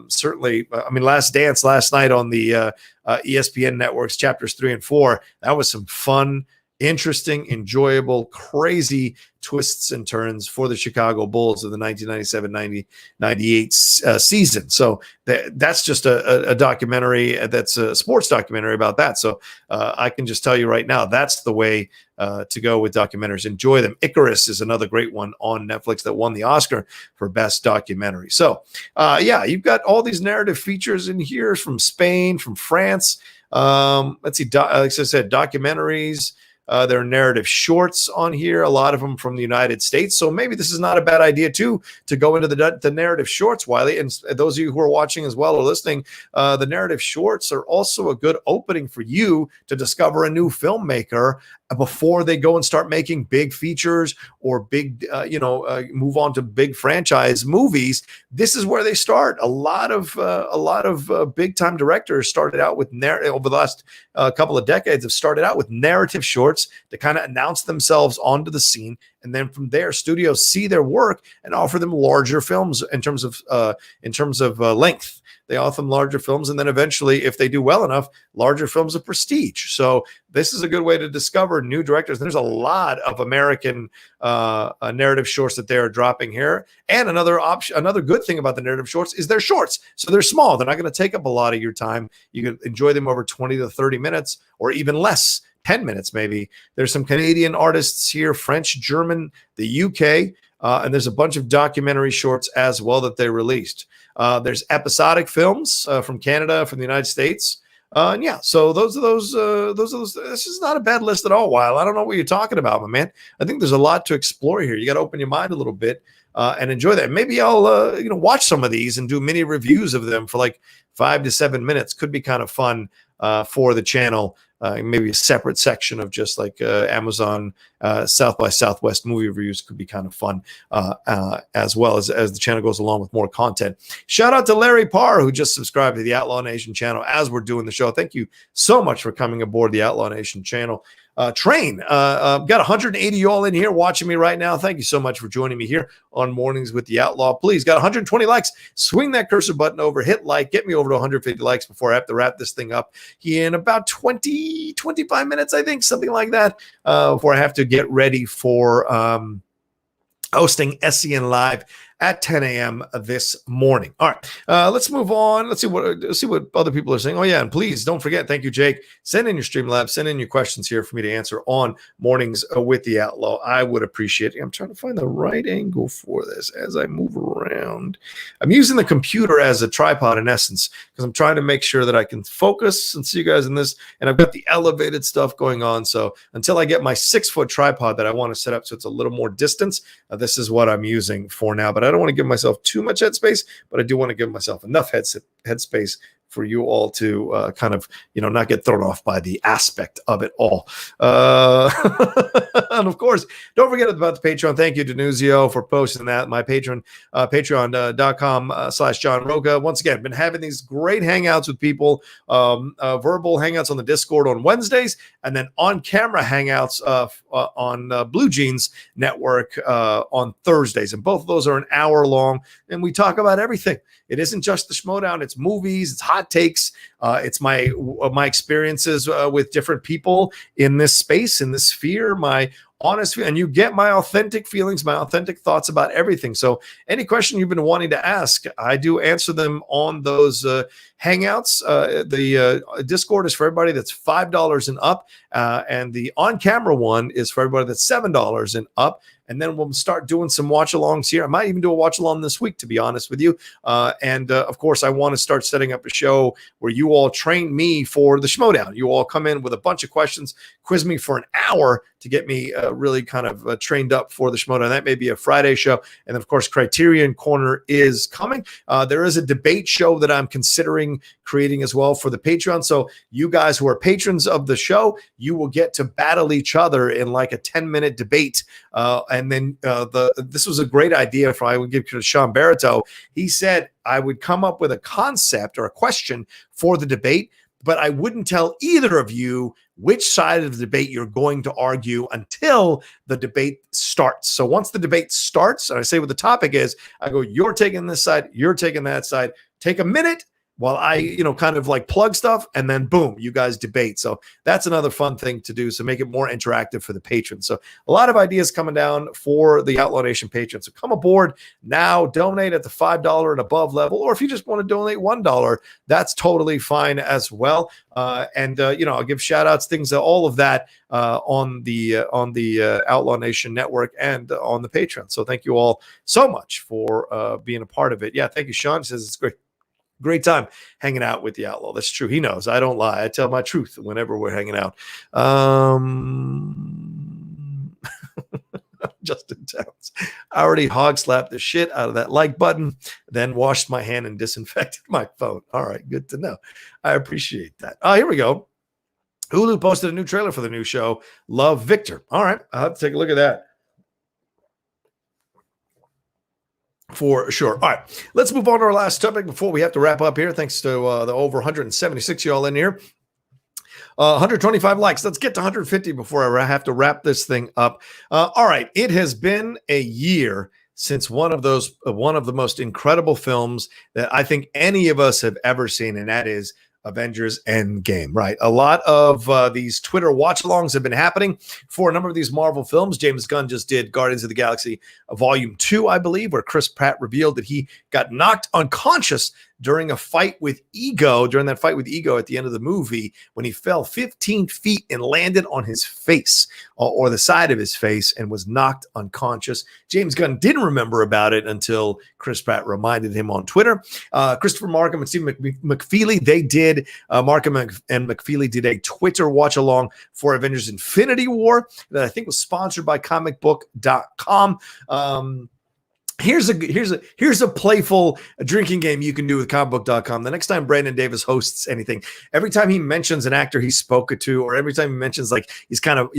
Certainly, Last Dance last night on the ESPN networks, chapters 3 and 4, that was some fun, interesting, enjoyable, crazy twists and turns for the Chicago Bulls of the 1997-98 season. So that's just a documentary that's a sports documentary about that. So I can just tell you right now, that's the way to go with documentaries. Enjoy them. Icarus is another great one on Netflix that won the Oscar for Best Documentary. So you've got all these narrative features in here from Spain, from France. Let's see, like I said, documentaries. There are narrative shorts on here, a lot of them from the United States. So maybe this is not a bad idea, too, to go into the narrative shorts, Wiley. And those of you who are watching as well or listening, the narrative shorts are also a good opening for you to discover a new filmmaker before they go and start making big features or big, move on to big franchise movies. This is where they start. A lot of big time directors started out with over the last couple of decades have started out with narrative shorts to kind of announce themselves onto the scene. And then from there, studios see their work and offer them larger films in terms of length. They offer them larger films, and then eventually, if they do well enough, larger films of prestige. So this is a good way to discover new directors. There's a lot of American narrative shorts that they are dropping here. And another good thing about the narrative shorts is they're shorts. So they're small. They're not going to take up a lot of your time. You can enjoy them over 20 to 30 minutes or even less, 10 minutes maybe. There's some Canadian artists here, French, German, the UK, and there's a bunch of documentary shorts as well that they released. There's episodic films from Canada, from the United States. So those are those. This is not a bad list at all, Weil. I don't know what you're talking about, my man. I think there's a lot to explore here. You got to open your mind a little bit and enjoy that. Maybe I'll watch some of these and do mini reviews of them for like 5 to 7 minutes. Could be kind of fun for the channel. Maybe a separate section of just like Amazon South by Southwest movie reviews could be kind of fun as well as the channel goes along with more content. Shout out to Larry Parr, who just subscribed to the Outlaw Nation channel as we're doing the show. Thank you so much for coming aboard the Outlaw Nation channel. Train, got 180 y'all in here watching me right now. Thank you so much for joining me here on Mornings with the Outlaw. Please, got 120 likes. Swing that cursor button over, hit like, get me over to 150 likes before I have to wrap this thing up in about 25 minutes, I think, something like that, before I have to get ready for hosting SEN Live at 10 a.m. this morning. All right, let's move on. Let's see what other people are saying. Oh yeah, and please don't forget. Thank you, Jake. Send in your Streamlabs. Send in your questions here for me to answer on Mornings with the Outlaw. I would appreciate it. I'm trying to find the right angle for this as I move around. I'm using the computer as a tripod in essence because I'm trying to make sure that I can focus and see you guys in this. And I've got the elevated stuff going on. So until I get my 6-foot tripod that I want to set up so it's a little more distance, this is what I'm using for now. But I don't want to give myself too much headspace, but I do want to give myself enough headspace for you all to kind of, not get thrown off by the aspect of it all. And of course, don't forget about the Patreon. Thank you, Denuzio, for posting that. My Patreon, patreon.com/John Rocha. Once again, been having these great hangouts with people, verbal hangouts on the Discord on Wednesdays, and then on-camera hangouts on Blue Jeans Network on Thursdays. And both of those are an hour long, and we talk about everything. It isn't just the Schmodown. It's movies. It's hot takes. It's my experiences with different people in this space, in this sphere, my honest, and you get my authentic feelings, my authentic thoughts about everything. So any question you've been wanting to ask, I do answer them on those hangouts. The Discord is for everybody that's $5 and up, and the on-camera one is for everybody that's $7 and up. And then we'll start doing some watch-alongs here. I might even do a watch-along this week, to be honest with you. And of course, I want to start setting up a show where you all train me for the Schmodown. You all come in with a bunch of questions, quiz me for an hour to get me really kind of trained up for the Schmodown. That may be a Friday show. And then, of course, Criterion Corner is coming. There is a debate show that I'm considering creating as well for the Patreon. So you guys who are patrons of the show, you will get to battle each other in like a 10-minute debate. And then this was a great idea. I would give to Sean Barreto. He said I would come up with a concept or a question for the debate, but I wouldn't tell either of you which side of the debate you're going to argue until the debate starts. So once the debate starts, and I say what the topic is, I go, you're taking this side, you're taking that side. Take a minute while I, kind of like plug stuff, and then boom, you guys debate. So that's another fun thing to do. So make it more interactive for the patrons. So a lot of ideas coming down for the Outlaw Nation patrons. So come aboard now, donate at the $5 and above level, or if you just want to donate $1, that's totally fine as well. I'll give shout outs, things, all of that on the Outlaw Nation network and on the Patreon. So thank you all so much for being a part of it. Yeah, thank you, Sean. Says it's great time hanging out with the Outlaw. That's true. He knows. I don't lie. I tell my truth whenever we're hanging out. Justin Towns. I already hog slapped the shit out of that like button, then washed my hand and disinfected my phone. All right. Good to know. I appreciate that. Oh, here we go. Hulu posted a new trailer for the new show, Love, Victor. All right. I'll have to take a look at that. For sure. All right, let's move on to our last topic before we have to wrap up here. Thanks to the over 176 y'all in here. 125 likes. Let's get to 150 before I have to wrap this thing up. All right, it has been a year since one of the most incredible films that I think any of us have ever seen, and that is Avengers Endgame, right? A lot of these Twitter watch-alongs have been happening for a number of these Marvel films. James Gunn just did Guardians of the Galaxy Volume 2, I believe, where Chris Pratt revealed that he got knocked unconscious during a fight with Ego, during that fight with Ego at the end of the movie, when he fell 15 feet and landed on his face or the side of his face and was knocked unconscious. James Gunn didn't remember about it until Chris Pratt reminded him on Twitter. Christopher Markham and Stephen McFeely, they did, Markham and McFeely did a Twitter watch along for Avengers Infinity War that I think was sponsored by comicbook.com. Here's a playful drinking game you can do with comicbook.com. The next time Brandon Davis hosts anything, every time he mentions an actor he spoke to, or every time he mentions like he's kind of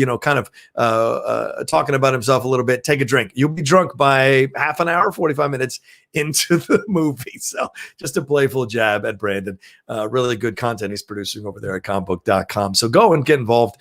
talking about himself a little bit, take a drink. You'll be drunk by half an hour, 45 minutes into the movie. So just a playful jab at Brandon. Really good content he's producing over there at comicbook.com. So go and get involved.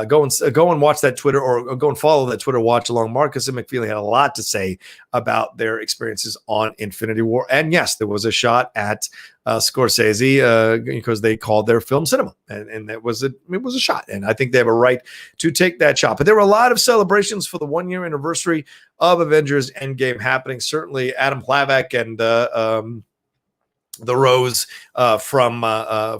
Go and watch that Twitter, or go and follow that Twitter watch along. Marcus and McFeely had a lot to say about their experiences on Infinity War. And yes, there was a shot at Scorsese because they called their film cinema, and it was a shot. And I think they have a right to take that shot. But there were a lot of celebrations for the 1-year anniversary of Avengers Endgame happening. Certainly Adam Plavak and the Rose from the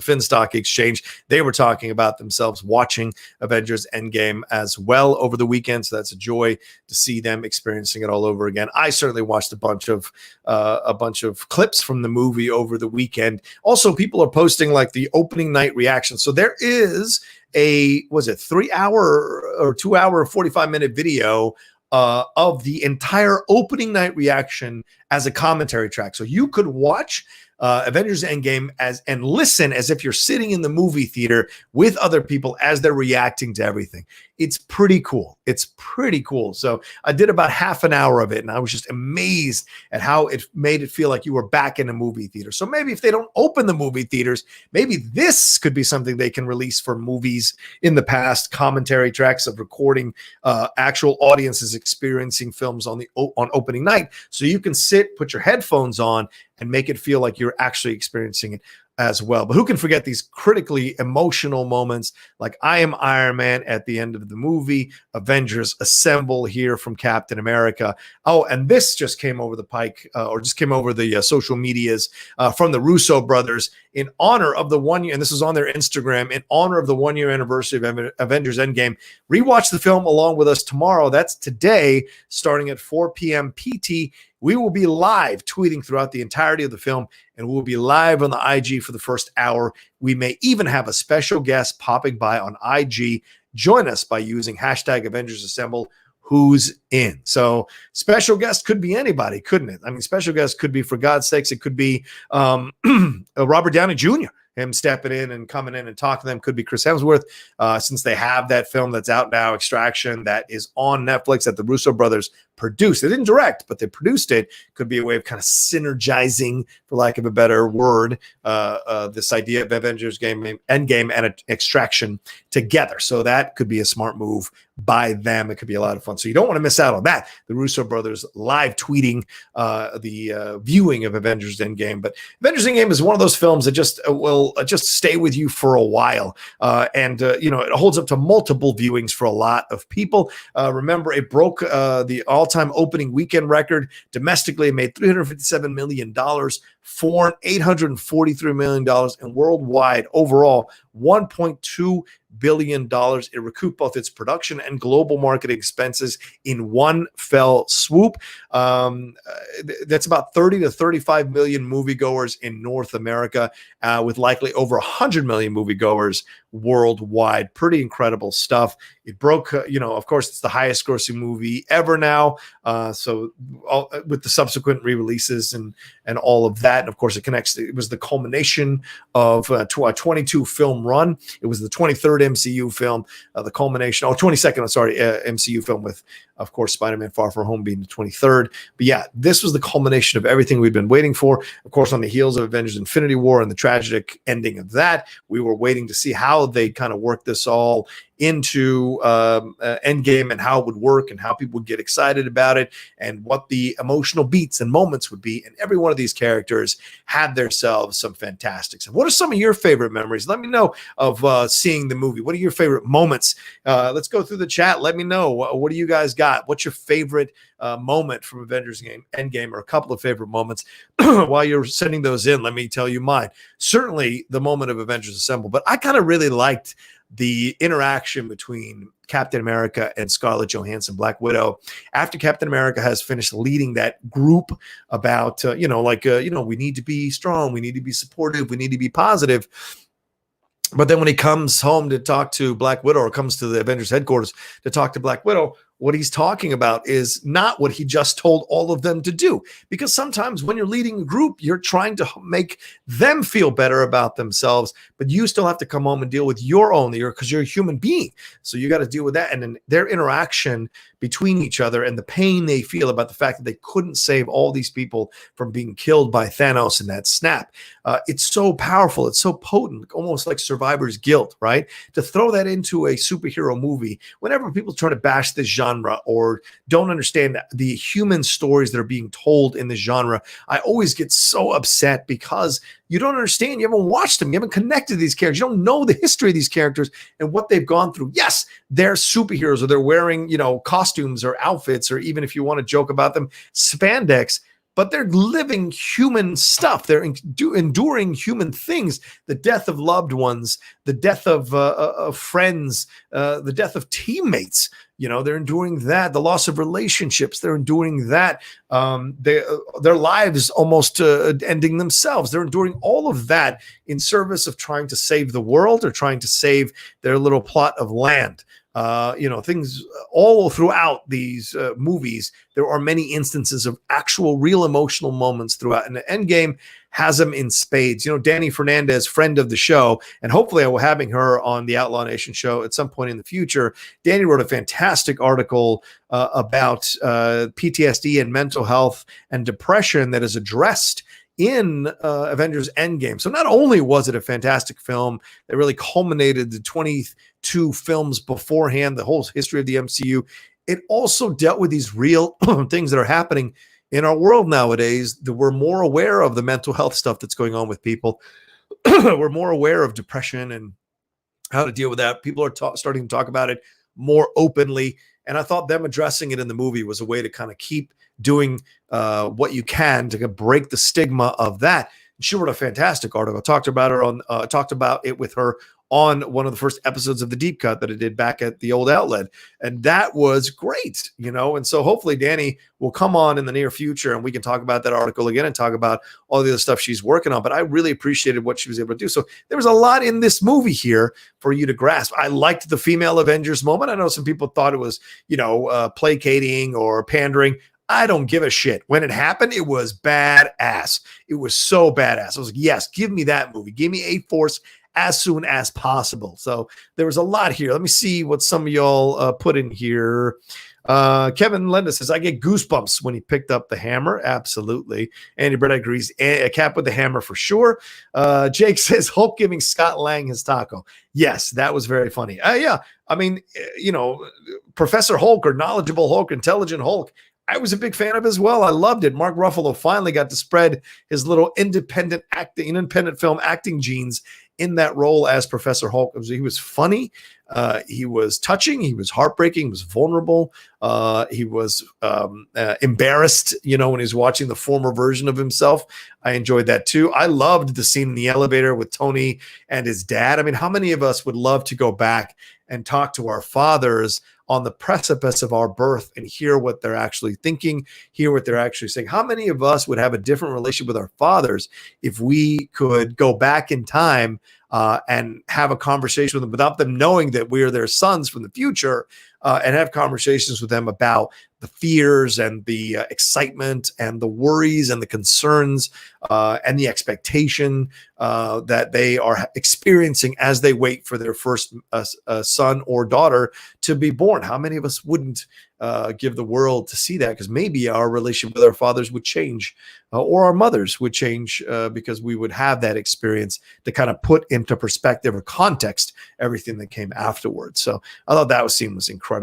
Finstock Exchange, they were talking about themselves watching Avengers Endgame as well over the weekend. So that's a joy to see them experiencing it all over again. I certainly watched a bunch of clips from the movie over the weekend. Also, people are posting like the opening night reaction. So there is a 3-hour or 2-hour 45-minute video of the entire opening night reaction as a commentary track. So you could watch Avengers Endgame and listen as if you're sitting in the movie theater with other people as they're reacting to everything. It's pretty cool. So I did about half an hour of it, and I was just amazed at how it made it feel like you were back in a movie theater. So maybe if they don't open the movie theaters, maybe this could be something they can release for movies in the past, commentary tracks of recording actual audiences experiencing films on opening night. So you can sit, put your headphones on, and make it feel like you're actually experiencing it as well. But who can forget these critically emotional moments like I Am Iron Man at the end of the movie, Avengers Assemble here from Captain America. Oh, and this just came over the pike, or just came over the social medias from the Russo brothers in honor of the 1 year, and this is on their Instagram, in honor of the 1-year anniversary of Avengers Endgame. Rewatch the film along with us tomorrow. That's today, starting at 4 p.m. PT. We will be live tweeting throughout the entirety of the film, and we'll be live on the IG for the first hour. We may even have a special guest popping by on IG. Join us by using hashtag Avengers Assemble. Who's in? So special guest could be anybody, couldn't it? I mean, special guest could be, for God's sakes, it could be Robert Downey Jr., him stepping in and coming in and talking to them. Could be Chris Hemsworth, since they have that film that's out now, Extraction, that is on Netflix that the Russo brothers produced. They didn't direct, but they produced it. Could be a way of kind of synergizing, for lack of a better word, this idea of Avengers Endgame and Extraction together. So that could be a smart move by them. It could be a lot of fun. So you don't want to miss out on that. The Russo brothers live tweeting the viewing of Avengers Endgame. But Avengers Endgame is one of those films that just will just stay with you for a while. And it holds up to multiple viewings for a lot of people. Remember, it broke the all-time opening weekend record. Domestically, it made $357 million, foreign $843 million, and worldwide overall $1.2 billion. It recouped both its production and global marketing expenses in one fell swoop. That's about 30 to 35 million moviegoers in North America, with likely over 100 million moviegoers worldwide. Pretty incredible stuff. It broke, of course, it's the highest grossing movie ever now. With the subsequent re-releases and all of that. And of course, it was the culmination of a 22 film run. It was the 23rd MCU film, the culmination, 22nd, MCU film with, of course, Spider-Man Far From Home being the 23rd. But yeah, this was the culmination of everything we'd been waiting for. Of course, on the heels of Avengers Infinity War and the tragic ending of that, we were waiting to see how they kind of work this all into Endgame and how it would work and how people would get excited about it and what the emotional beats and moments would be. And every one of these characters had themselves some fantastic stuff. What are some of your favorite memories? Let me know of seeing the movie. What are your favorite moments? Let's go through the chat. Let me know. What do you guys got? What's your favorite moment from Avengers Endgame, or a couple of favorite moments? While you're sending those in, let me tell you mine. Certainly the moment of Avengers Assemble, but I kind of really liked the interaction between Captain America and Scarlett Johansson, Black Widow, after Captain America has finished leading that group about, we need to be strong, we need to be supportive, we need to be positive. But then when he comes home to talk to Black Widow, or comes to the Avengers headquarters to talk to Black Widow, what he's talking about is not what he just told all of them to do. Because sometimes when you're leading a group, you're trying to make them feel better about themselves, but you still have to come home and deal with your own, because you're a human being. So you got to deal with that. And then their interaction between each other and the pain they feel about the fact that they couldn't save all these people from being killed by Thanos in that snap. It's so powerful. It's so potent, almost like survivor's guilt, right? To throw that into a superhero movie, whenever people try to bash this genre or don't understand the human stories that are being told in this genre, I always get so upset because you don't understand. You haven't watched them. You haven't connected to these characters. You don't know the history of these characters and what they've gone through. Yes, they're superheroes, or they're wearing, costumes or outfits, or even if you want to joke about them, spandex, but they're living human stuff. They're enduring human things, the death of loved ones, the death of friends, the death of teammates. They're enduring that, the loss of relationships. They're enduring that. Their lives almost ending themselves. They're enduring all of that in service of trying to save the world, or trying to save their little plot of land. Things all throughout these movies. There are many instances of actual real emotional moments throughout, and the Endgame has them in spades. Danny Fernandez, friend of the show, and hopefully I will having her on the Outlaw Nation show at some point in the future. Danny wrote a fantastic article about PTSD and mental health and depression that is addressed in Avengers Endgame. So not only was it a fantastic film that really culminated the 22 films beforehand, the whole history of the MCU, it also dealt with these real things that are happening in our world nowadays, that we're more aware of the mental health stuff that's going on with people. We're more aware of depression and how to deal with that. People are starting to talk about it more openly. And I thought them addressing it in the movie was a way to kind of keep doing what you can to break the stigma of that. She wrote a fantastic article. Talked about it with her on one of the first episodes of the Deep Cut that I did back at the old outlet. And that was great, and so hopefully Danny will come on in the near future and we can talk about that article again and talk about all the other stuff she's working on. But I really appreciated what she was able to do. So there was a lot in this movie here for you to grasp. I liked the female Avengers moment. I know some people thought it was, placating or pandering. I don't give a shit. When it happened, it was badass. It was so badass. I was like, yes, give me that movie. Give me A-Force as soon as possible. So there was a lot here. Let me see what some of y'all put in here. Kevin Lenda says, I get goosebumps when he picked up the hammer. Absolutely. Andy Brett agrees. A Cap with the hammer for sure. Jake says, Hulk giving Scott Lang his taco. Yes, that was very funny. Yeah. I mean, Professor Hulk or knowledgeable Hulk, intelligent Hulk, I was a big fan of as well. I loved it. Mark Ruffalo finally got to spread his little independent film acting genes in that role as Professor Hulk. He was funny. He was touching. He was heartbreaking. He was vulnerable. He was embarrassed, when he's watching the former version of himself. I enjoyed that too. I loved the scene in the elevator with Tony and his dad. I mean, how many of us would love to go back and talk to our fathers on the precipice of our birth and hear what they're actually thinking, hear what they're actually saying? How many of us would have a different relationship with our fathers if we could go back in time and have a conversation with them without them knowing that we are their sons from the future, and have conversations with them about the fears and the excitement and the worries and the concerns and the expectation that they are experiencing as they wait for their first son or daughter to be born. How many of us wouldn't give the world to see that? Because maybe our relationship with our fathers would change, or our mothers would change, because we would have that experience to kind of put into perspective or context everything that came afterwards. So I thought that scene was incredible.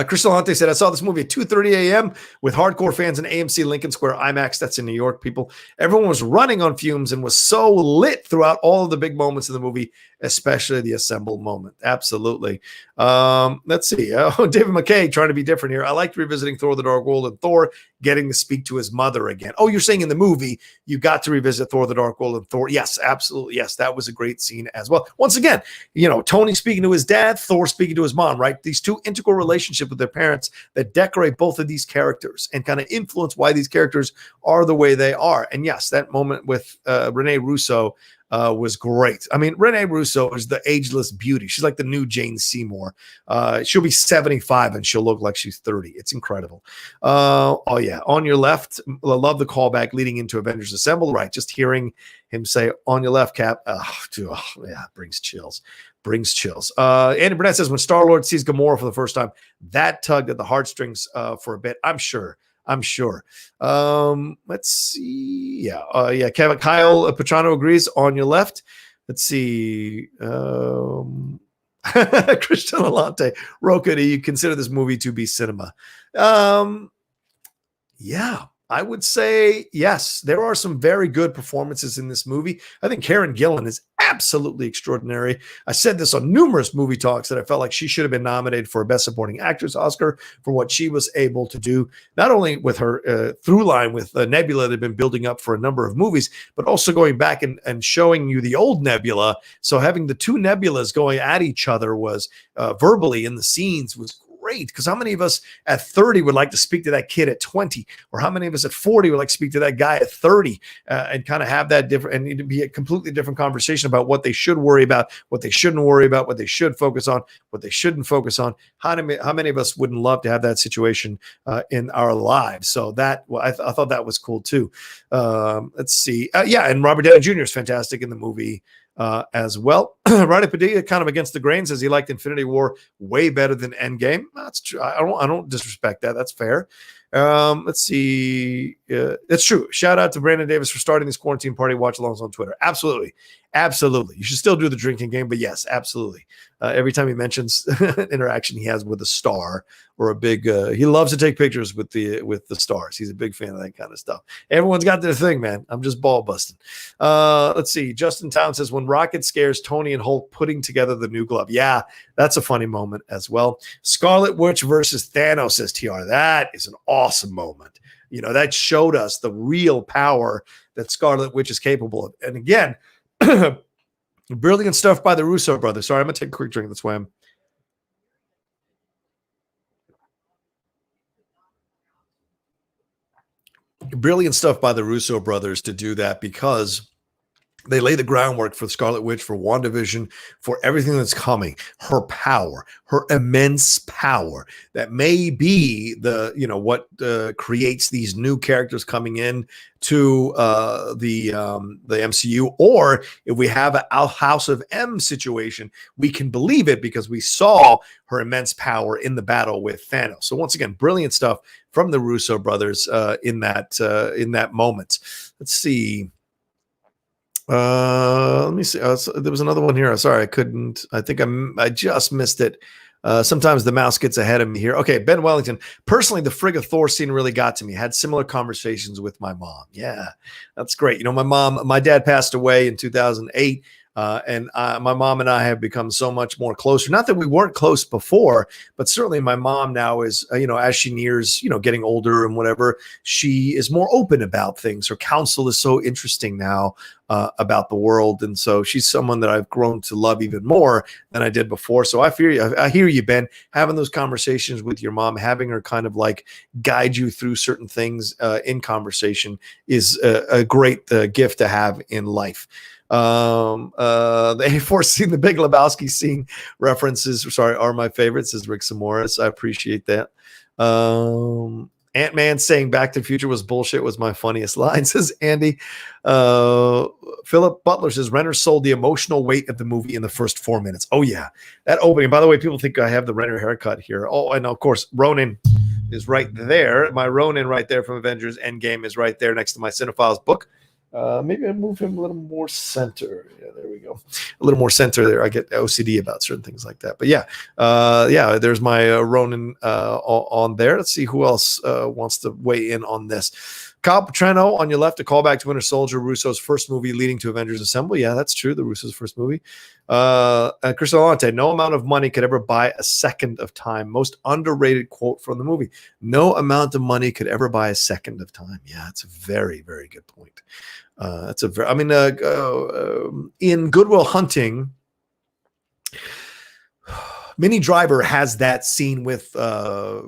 Crystal Ante said, I saw this movie at 2:30 a.m. with hardcore fans in AMC Lincoln Square IMAX. That's in New York, people. Everyone was running on fumes and was so lit throughout all of the big moments in the movie, especially the assemble moment. Absolutely. Let's see. David McKay trying to be different here. I liked revisiting Thor: The Dark World and Thor getting to speak to his mother again. Oh, you're saying in the movie you got to revisit Thor: The Dark World and Thor. Yes, absolutely. Yes, that was a great scene as well. Once again, Tony speaking to his dad, Thor speaking to his mom, right? These two integral relationships with their parents that decorate both of these characters and kind of influence why these characters are the way they are. And yes, that moment with Renee Russo was great. I mean, Renee Russo is the ageless beauty. She's like the new Jane Seymour. She'll be 75 and she'll look like she's 30. It's incredible. Oh yeah. On your left, I love the callback leading into Avengers Assemble. Right. Just hearing him say on your left, Cap. Yeah, brings chills. Andy Burnett says when Star-Lord sees Gamora for the first time, that tugged at the heartstrings for a bit. I'm sure. Let's see. Yeah. Kevin Kyle Petrano agrees on your left. Let's see. Christian Alante, Rocha, do you consider this movie to be cinema? Yeah. I would say yes. There are some very good performances in this movie. I think Karen Gillan is absolutely extraordinary. I said this on numerous movie talks that I felt like she should have been nominated for a Best Supporting Actress Oscar for what she was able to do, not only with her through line with Nebula that had been building up for a number of movies, but also going back and showing you the old Nebula. So having the two Nebulas going at each other was verbally in the scenes was great, because how many of us at 30 would like to speak to that kid at 20, or how many of us at 40 would like to speak to that guy at 30 and kind of have that different, and it'd be a completely different conversation about what they should worry about, what they shouldn't worry about, what they should focus on, what they shouldn't focus on. How many of us wouldn't love to have that situation in our lives? So that, I thought that was cool too. Let's see. And Robert Downey Jr. is fantastic in the movie as well. Roddy Padilla, kind of against the grain, says he liked Infinity War way better than Endgame. That's true. I don't disrespect that. That's fair. Let's see. That's true. Shout out to Brandon Davis for starting this quarantine party watch alongs on Twitter. Absolutely. You should still do the drinking game, but yes, absolutely. Every time he mentions an interaction he has with a star or a big, he loves to take pictures with the stars. He's a big fan of that kind of stuff. Everyone's got their thing, man. I'm just ball busting. Let's see. Justin Town says when Rocket scares Tony and Hulk putting together the new glove. Yeah, that's a funny moment as well. Scarlet Witch versus Thanos, says TR. That is an awesome moment. That showed us the real power that Scarlet Witch is capable of. And again, brilliant stuff by the Russo brothers. Sorry, I'm going to take a quick drink. That's why I'm. Brilliant stuff by the Russo brothers to do that, because They lay the groundwork for Scarlet Witch, for WandaVision, for everything that's coming. Her power, her immense power, that may be the what creates these new characters coming in to the MCU. Or if we have a House of M situation, we can believe it because we saw her immense power in the battle with Thanos. So once again, brilliant stuff from the Russo brothers in that moment. Let's see. Let me see. So there was another one here. Sorry, I couldn't. I think I just missed it. Sometimes the mouse gets ahead of me here. Okay, Ben Wellington. Personally, the Frigg of Thor scene really got to me. Had similar conversations with my mom. Yeah, that's great. My dad passed away in 2008. And my mom and I have become so much more closer. Not that we weren't close before, but certainly my mom now is, as she nears, getting older and whatever, she is more open about things. Her counsel is so interesting now about the world. And so she's someone that I've grown to love even more than I did before. So I hear you, Ben, having those conversations with your mom, having her kind of like guide you through certain things in conversation is a great gift to have in life. The A4 scene, the Big Lebowski scene references, are my favorites, says Rick Samoris. I appreciate that. Ant-Man saying Back to the Future was bullshit was my funniest line, says Andy. Philip Butler says Renner sold the emotional weight of the movie in the first 4 minutes. Oh, yeah. That opening. By the way, people think I have the Renner haircut here. Oh, and of course, Ronin is right there. My Ronin right there from Avengers Endgame is right there next to my Cinephiles book. Maybe I move him a little more center. Yeah, there we go. A little more center there. I get OCD about certain things like that. But yeah, there's my Ronin on there. Let's see who else wants to weigh in on this. Kyle Petrano on your left, a callback to Winter Soldier, Russo's first movie leading to Avengers Assemble. Yeah, that's true. The Russo's first movie. Chris Alante, no amount of money could ever buy a second of time. Most underrated quote from the movie. No amount of money could ever buy a second of time. Yeah, it's a very, very good point. In Good Will Hunting, Minnie Driver has that scene with Matt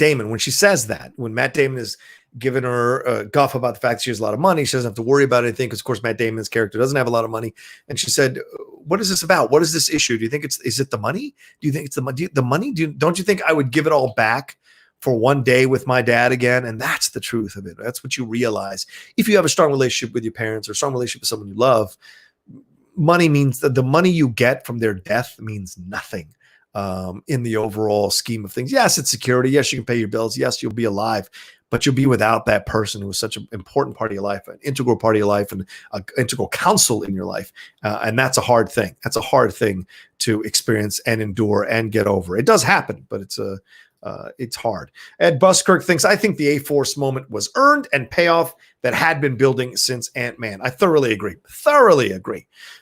Damon when she says that, when Matt Damon is giving her a guff about the fact she has a lot of money. She doesn't have to worry about anything because, of course, Matt Damon's character doesn't have a lot of money. And she said, what is this about? What is this issue? Do you think is it the money? Do you think it's the money? Don't you think I would give it all back for one day with my dad again? And that's the truth of it. That's what you realize. If you have a strong relationship with your parents or a strong relationship with someone you love, money means that the money you get from their death means nothing. In the overall scheme of things. Yes, it's security. Yes, you can pay your bills. Yes, you'll be alive, but you'll be without that person who was such an important part of your life, an integral part of your life, and an integral counsel in your life. And that's a hard thing. That's a hard thing to experience and endure and get over. It does happen, but it's hard. Ed Buskirk thinks, I think the A-Force moment was earned and payoff that had been building since Ant-Man. I thoroughly agree.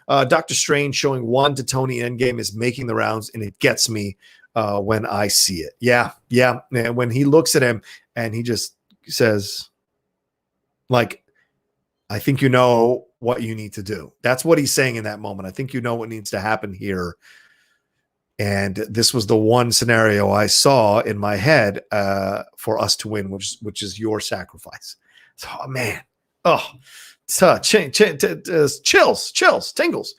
Doctor Strange showing one to Tony Endgame is making the rounds, and it gets me when I see it. Yeah. And when he looks at him and he just says, like, I think you know what you need to do. That's what he's saying in that moment. I think you know what needs to happen here. And this was the one scenario I saw in my head for us to win, which is your sacrifice. So, man, chills, tingles.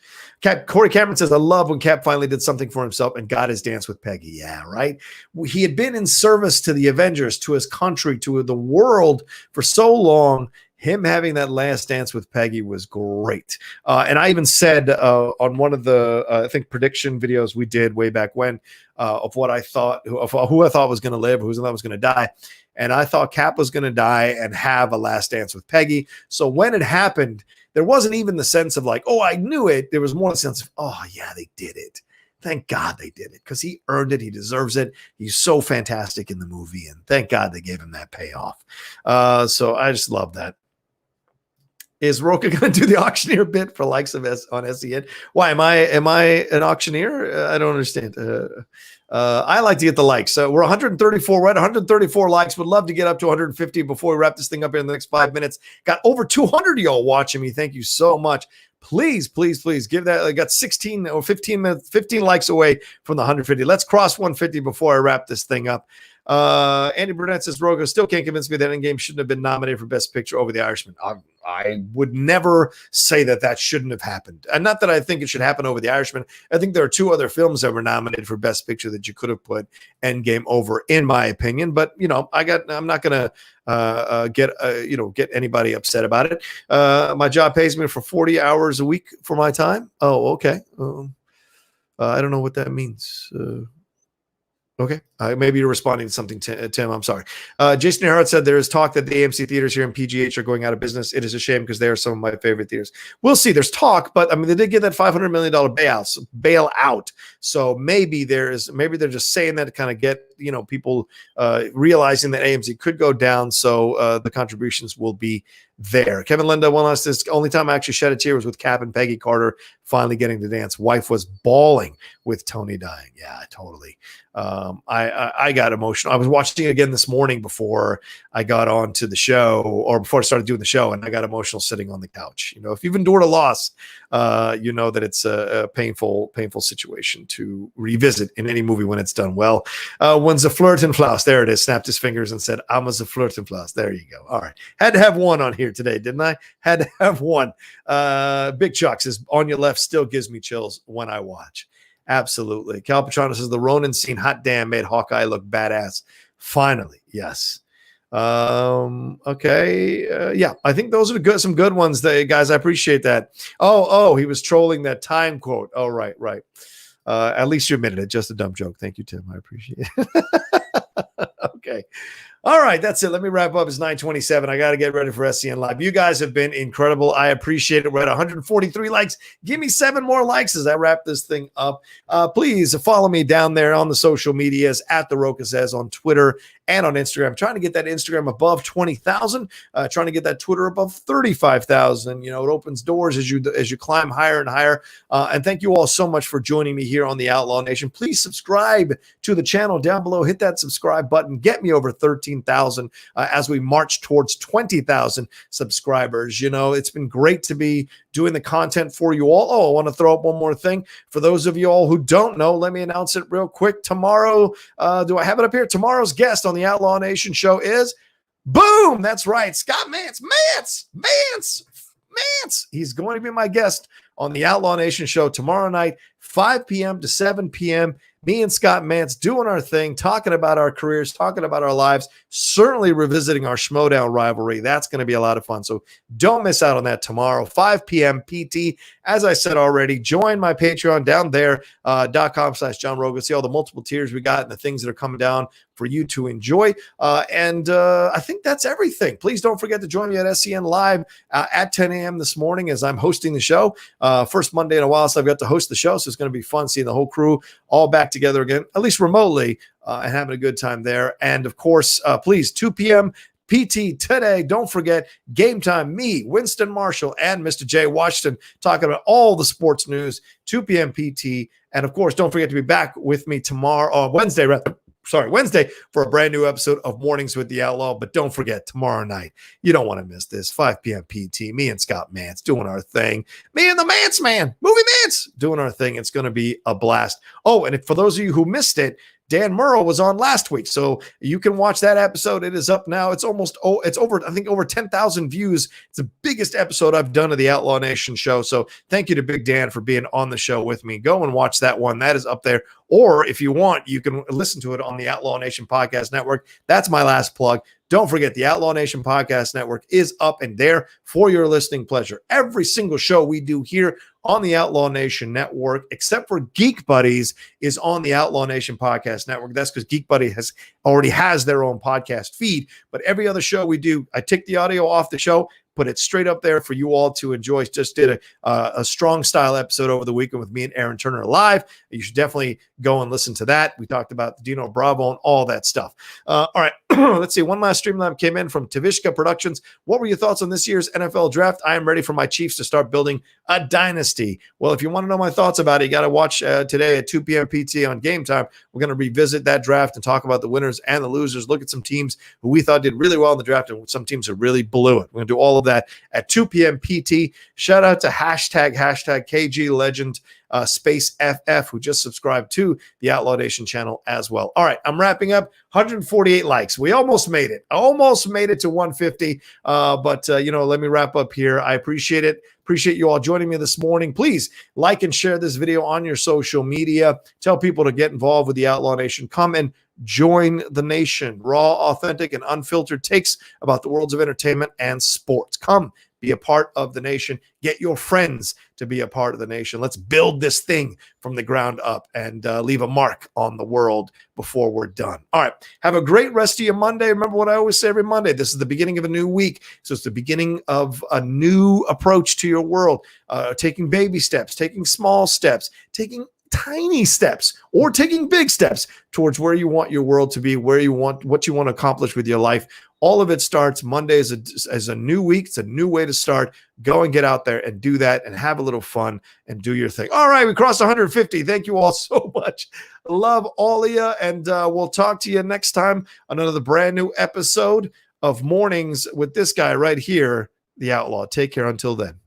Corey Cameron says, I love when Cap finally did something for himself and got his dance with Peggy. Yeah, right. He had been in service to the Avengers, to his country, to the world for so long. Him having that last dance with Peggy was great. And I even said on one of the, I think, prediction videos we did way back when of what I thought, of who I thought was going to live, who I thought was going to die. And I thought Cap was going to die and have a last dance with Peggy. So when it happened, there wasn't even the sense of like, oh, I knew it. There was more a sense of, oh, yeah, they did it. Thank God they did it because he earned it. He deserves it. He's so fantastic in the movie. And thank God they gave him that payoff. So I just love that. Is Rocha going to do the auctioneer bit for likes of on SEN? Why am I an auctioneer? I don't understand. I like to get the likes. So we're 134, right? 134 likes. Would love to get up to 150 before we wrap this thing up here in the next 5 minutes. Got over 200 of y'all watching me. Thank you so much. Please give that. I got 16 or 15 minutes, 15 likes away from the 150. Let's cross 150 before I wrap this thing up. Andy Burnett says, Rocha still can't convince me that Endgame shouldn't have been nominated for Best Picture over The Irishman. I would never say that shouldn't have happened. And not that I think it should happen over The Irishman. I think there are two other films that were nominated for Best Picture that you could have put Endgame over, in my opinion. But I'm not going to get anybody upset about it. My job pays me for 40 hours a week for my time. Oh, okay. I don't know what that means. Okay. Maybe you're responding to something, Tim. I'm sorry. Jason Harrod said there is talk that the AMC theaters here in PGH are going out of business. It is a shame because they are some of my favorite theaters. We'll see. There's talk, but I mean, they did get that $500 million bailout. So maybe they're just saying that to kind of get, people realizing that AMC could go down. So the contributions will be there. Kevin Linda, one last, this only time I actually shed a tear was with Cap and Peggy Carter finally getting to dance. Wife was bawling with Tony dying. Yeah, totally. I got emotional. I was watching it again this morning before I got on to the show, or before I started doing the show, and I got emotional sitting on the couch. If you've endured a loss, you know that it's a painful situation to revisit in any movie when it's done well. When the Flirtenflaus, there it is, snapped his fingers and said, I'm a Flirtenflaus. There you go. All right. Had to have one on here today, didn't I? Had to have one. Big Chuck says, On Your Left still gives me chills when I watch. Absolutely. Cal Petrano says the Ronin scene, hot damn, made Hawkeye look badass. Finally, yes. Okay. Yeah, I think those are some good ones, guys. I appreciate that. Oh, he was trolling that time quote. Oh, right. At least you admitted it. Just a dumb joke. Thank you, Tim. I appreciate it. Okay. All right, that's it. Let me wrap up. It's 9:27. I got to get ready for SCN Live. You guys have been incredible. I appreciate it. We're at 143 likes. Give me 7 more likes as I wrap this thing up. Please follow me down there on the social medias at The Rocha Says on Twitter and on Instagram. I'm trying to get that Instagram above 20,000. Trying to get that Twitter above 35,000. It opens doors as you climb higher and higher. And thank you all so much for joining me here on the Outlaw Nation. Please subscribe to the channel down below. Hit that subscribe button. Get me over 13,000 as we march towards 20,000 subscribers. It's been great to be doing the content for you all. Oh, I want to throw up one more thing. For those of you all who don't know, let me announce it real quick. Tomorrow, do I have it up here? Tomorrow's guest on the Outlaw Nation show is, boom, that's right, Scott Mance. He's going to be my guest on the Outlaw Nation show tomorrow night, 5 p.m. to 7 p.m. Me and Scott Mance doing our thing, talking about our careers, talking about our lives, certainly revisiting our Schmodown rivalry. That's going to be a lot of fun. So don't miss out on that tomorrow, 5 p.m. PT. As I said already, join my Patreon down there, .com/John Rocha. See all the multiple tiers we got and the things that are coming down for you to enjoy. And I think that's everything. Please don't forget to join me at SCN Live at 10 a.m. this morning as I'm hosting the show. First Monday in a while, so I've got to host the show. So it's going to be fun seeing the whole crew all back together again, at least remotely, and having a good time there. And of course, please, 2 p.m. PT today. Don't forget Game Time. Me, Winston Marshall, and Mr. Jay Washington talking about all the sports news. 2 p.m. PT. And of course, don't forget to be back with me tomorrow, Wednesday for a brand new episode of Mornings with the Outlaw. But don't forget, tomorrow night, you don't want to miss this, 5 p.m. PT, me and Scott Mance doing our thing. Me and the Mance Man, Movie Mance, doing our thing. It's going to be a blast. Oh, and for those of you who missed it, Dan Murrow was on last week, so you can watch that episode. It is up now. It's over, I think, over 10,000 views. It's the biggest episode I've done of the Outlaw Nation show. So thank you to Big Dan for being on the show with me. Go and watch that one. That is up there. Or if you want, you can listen to it on the Outlaw Nation Podcast Network. That's my last plug. Don't forget, the Outlaw Nation Podcast Network is up and there for your listening pleasure. Every single show we do here on the Outlaw Nation Network, except for Geek Buddies, is on the Outlaw Nation Podcast Network. That's because Geek Buddy already has their own podcast feed. But every other show we do, I take the audio off the show, put it straight up there for you all to enjoy. Just did a strong style episode over the weekend with me and Aaron Turner live. You should definitely go and listen to that. We talked about Dino Bravo and all that stuff. All right, let's see. One last Streamlab came in from Tavishka Productions. What were your thoughts on this year's NFL draft? I am ready for my Chiefs to start building a dynasty. Well, if you want to know my thoughts about it, you got to watch today at 2 p.m. PT on Game Time. We're going to revisit that draft and talk about the winners and the losers. Look at some teams who we thought did really well in the draft and some teams who really blew it. We're going to do all of that at 2 p.m. PT. Shout out to hashtag KG Legend Space FF, who just subscribed to the Outlaw Nation channel as well. All right, I'm wrapping up. 148 likes. We almost made it. Almost made it to 150. But let me wrap up here. I appreciate it. Appreciate you all joining me this morning. Please like and share this video on your social media. Tell people to get involved with the Outlaw Nation. Come and join the nation. Raw, authentic, and unfiltered takes about the worlds of entertainment and sports. Come be a part of the nation. Get your friends to be a part of the nation. Let's build this thing from the ground up and leave a mark on the world before we're done. All right. Have a great rest of your Monday. Remember what I always say every Monday. This is the beginning of a new week. So it's the beginning of a new approach to your world. Taking baby steps, taking small steps, taking tiny steps, or taking big steps towards where you want your world to be, what you want to accomplish with your life. All of it starts Monday as a new week. It's a new way to start. Go and get out there and do that and have a little fun and do your thing. All right, we crossed 150. Thank you all so much. Love all of you, and we'll talk to you next time on another brand new episode of Mornings with this guy right here, the Outlaw. Take care until then.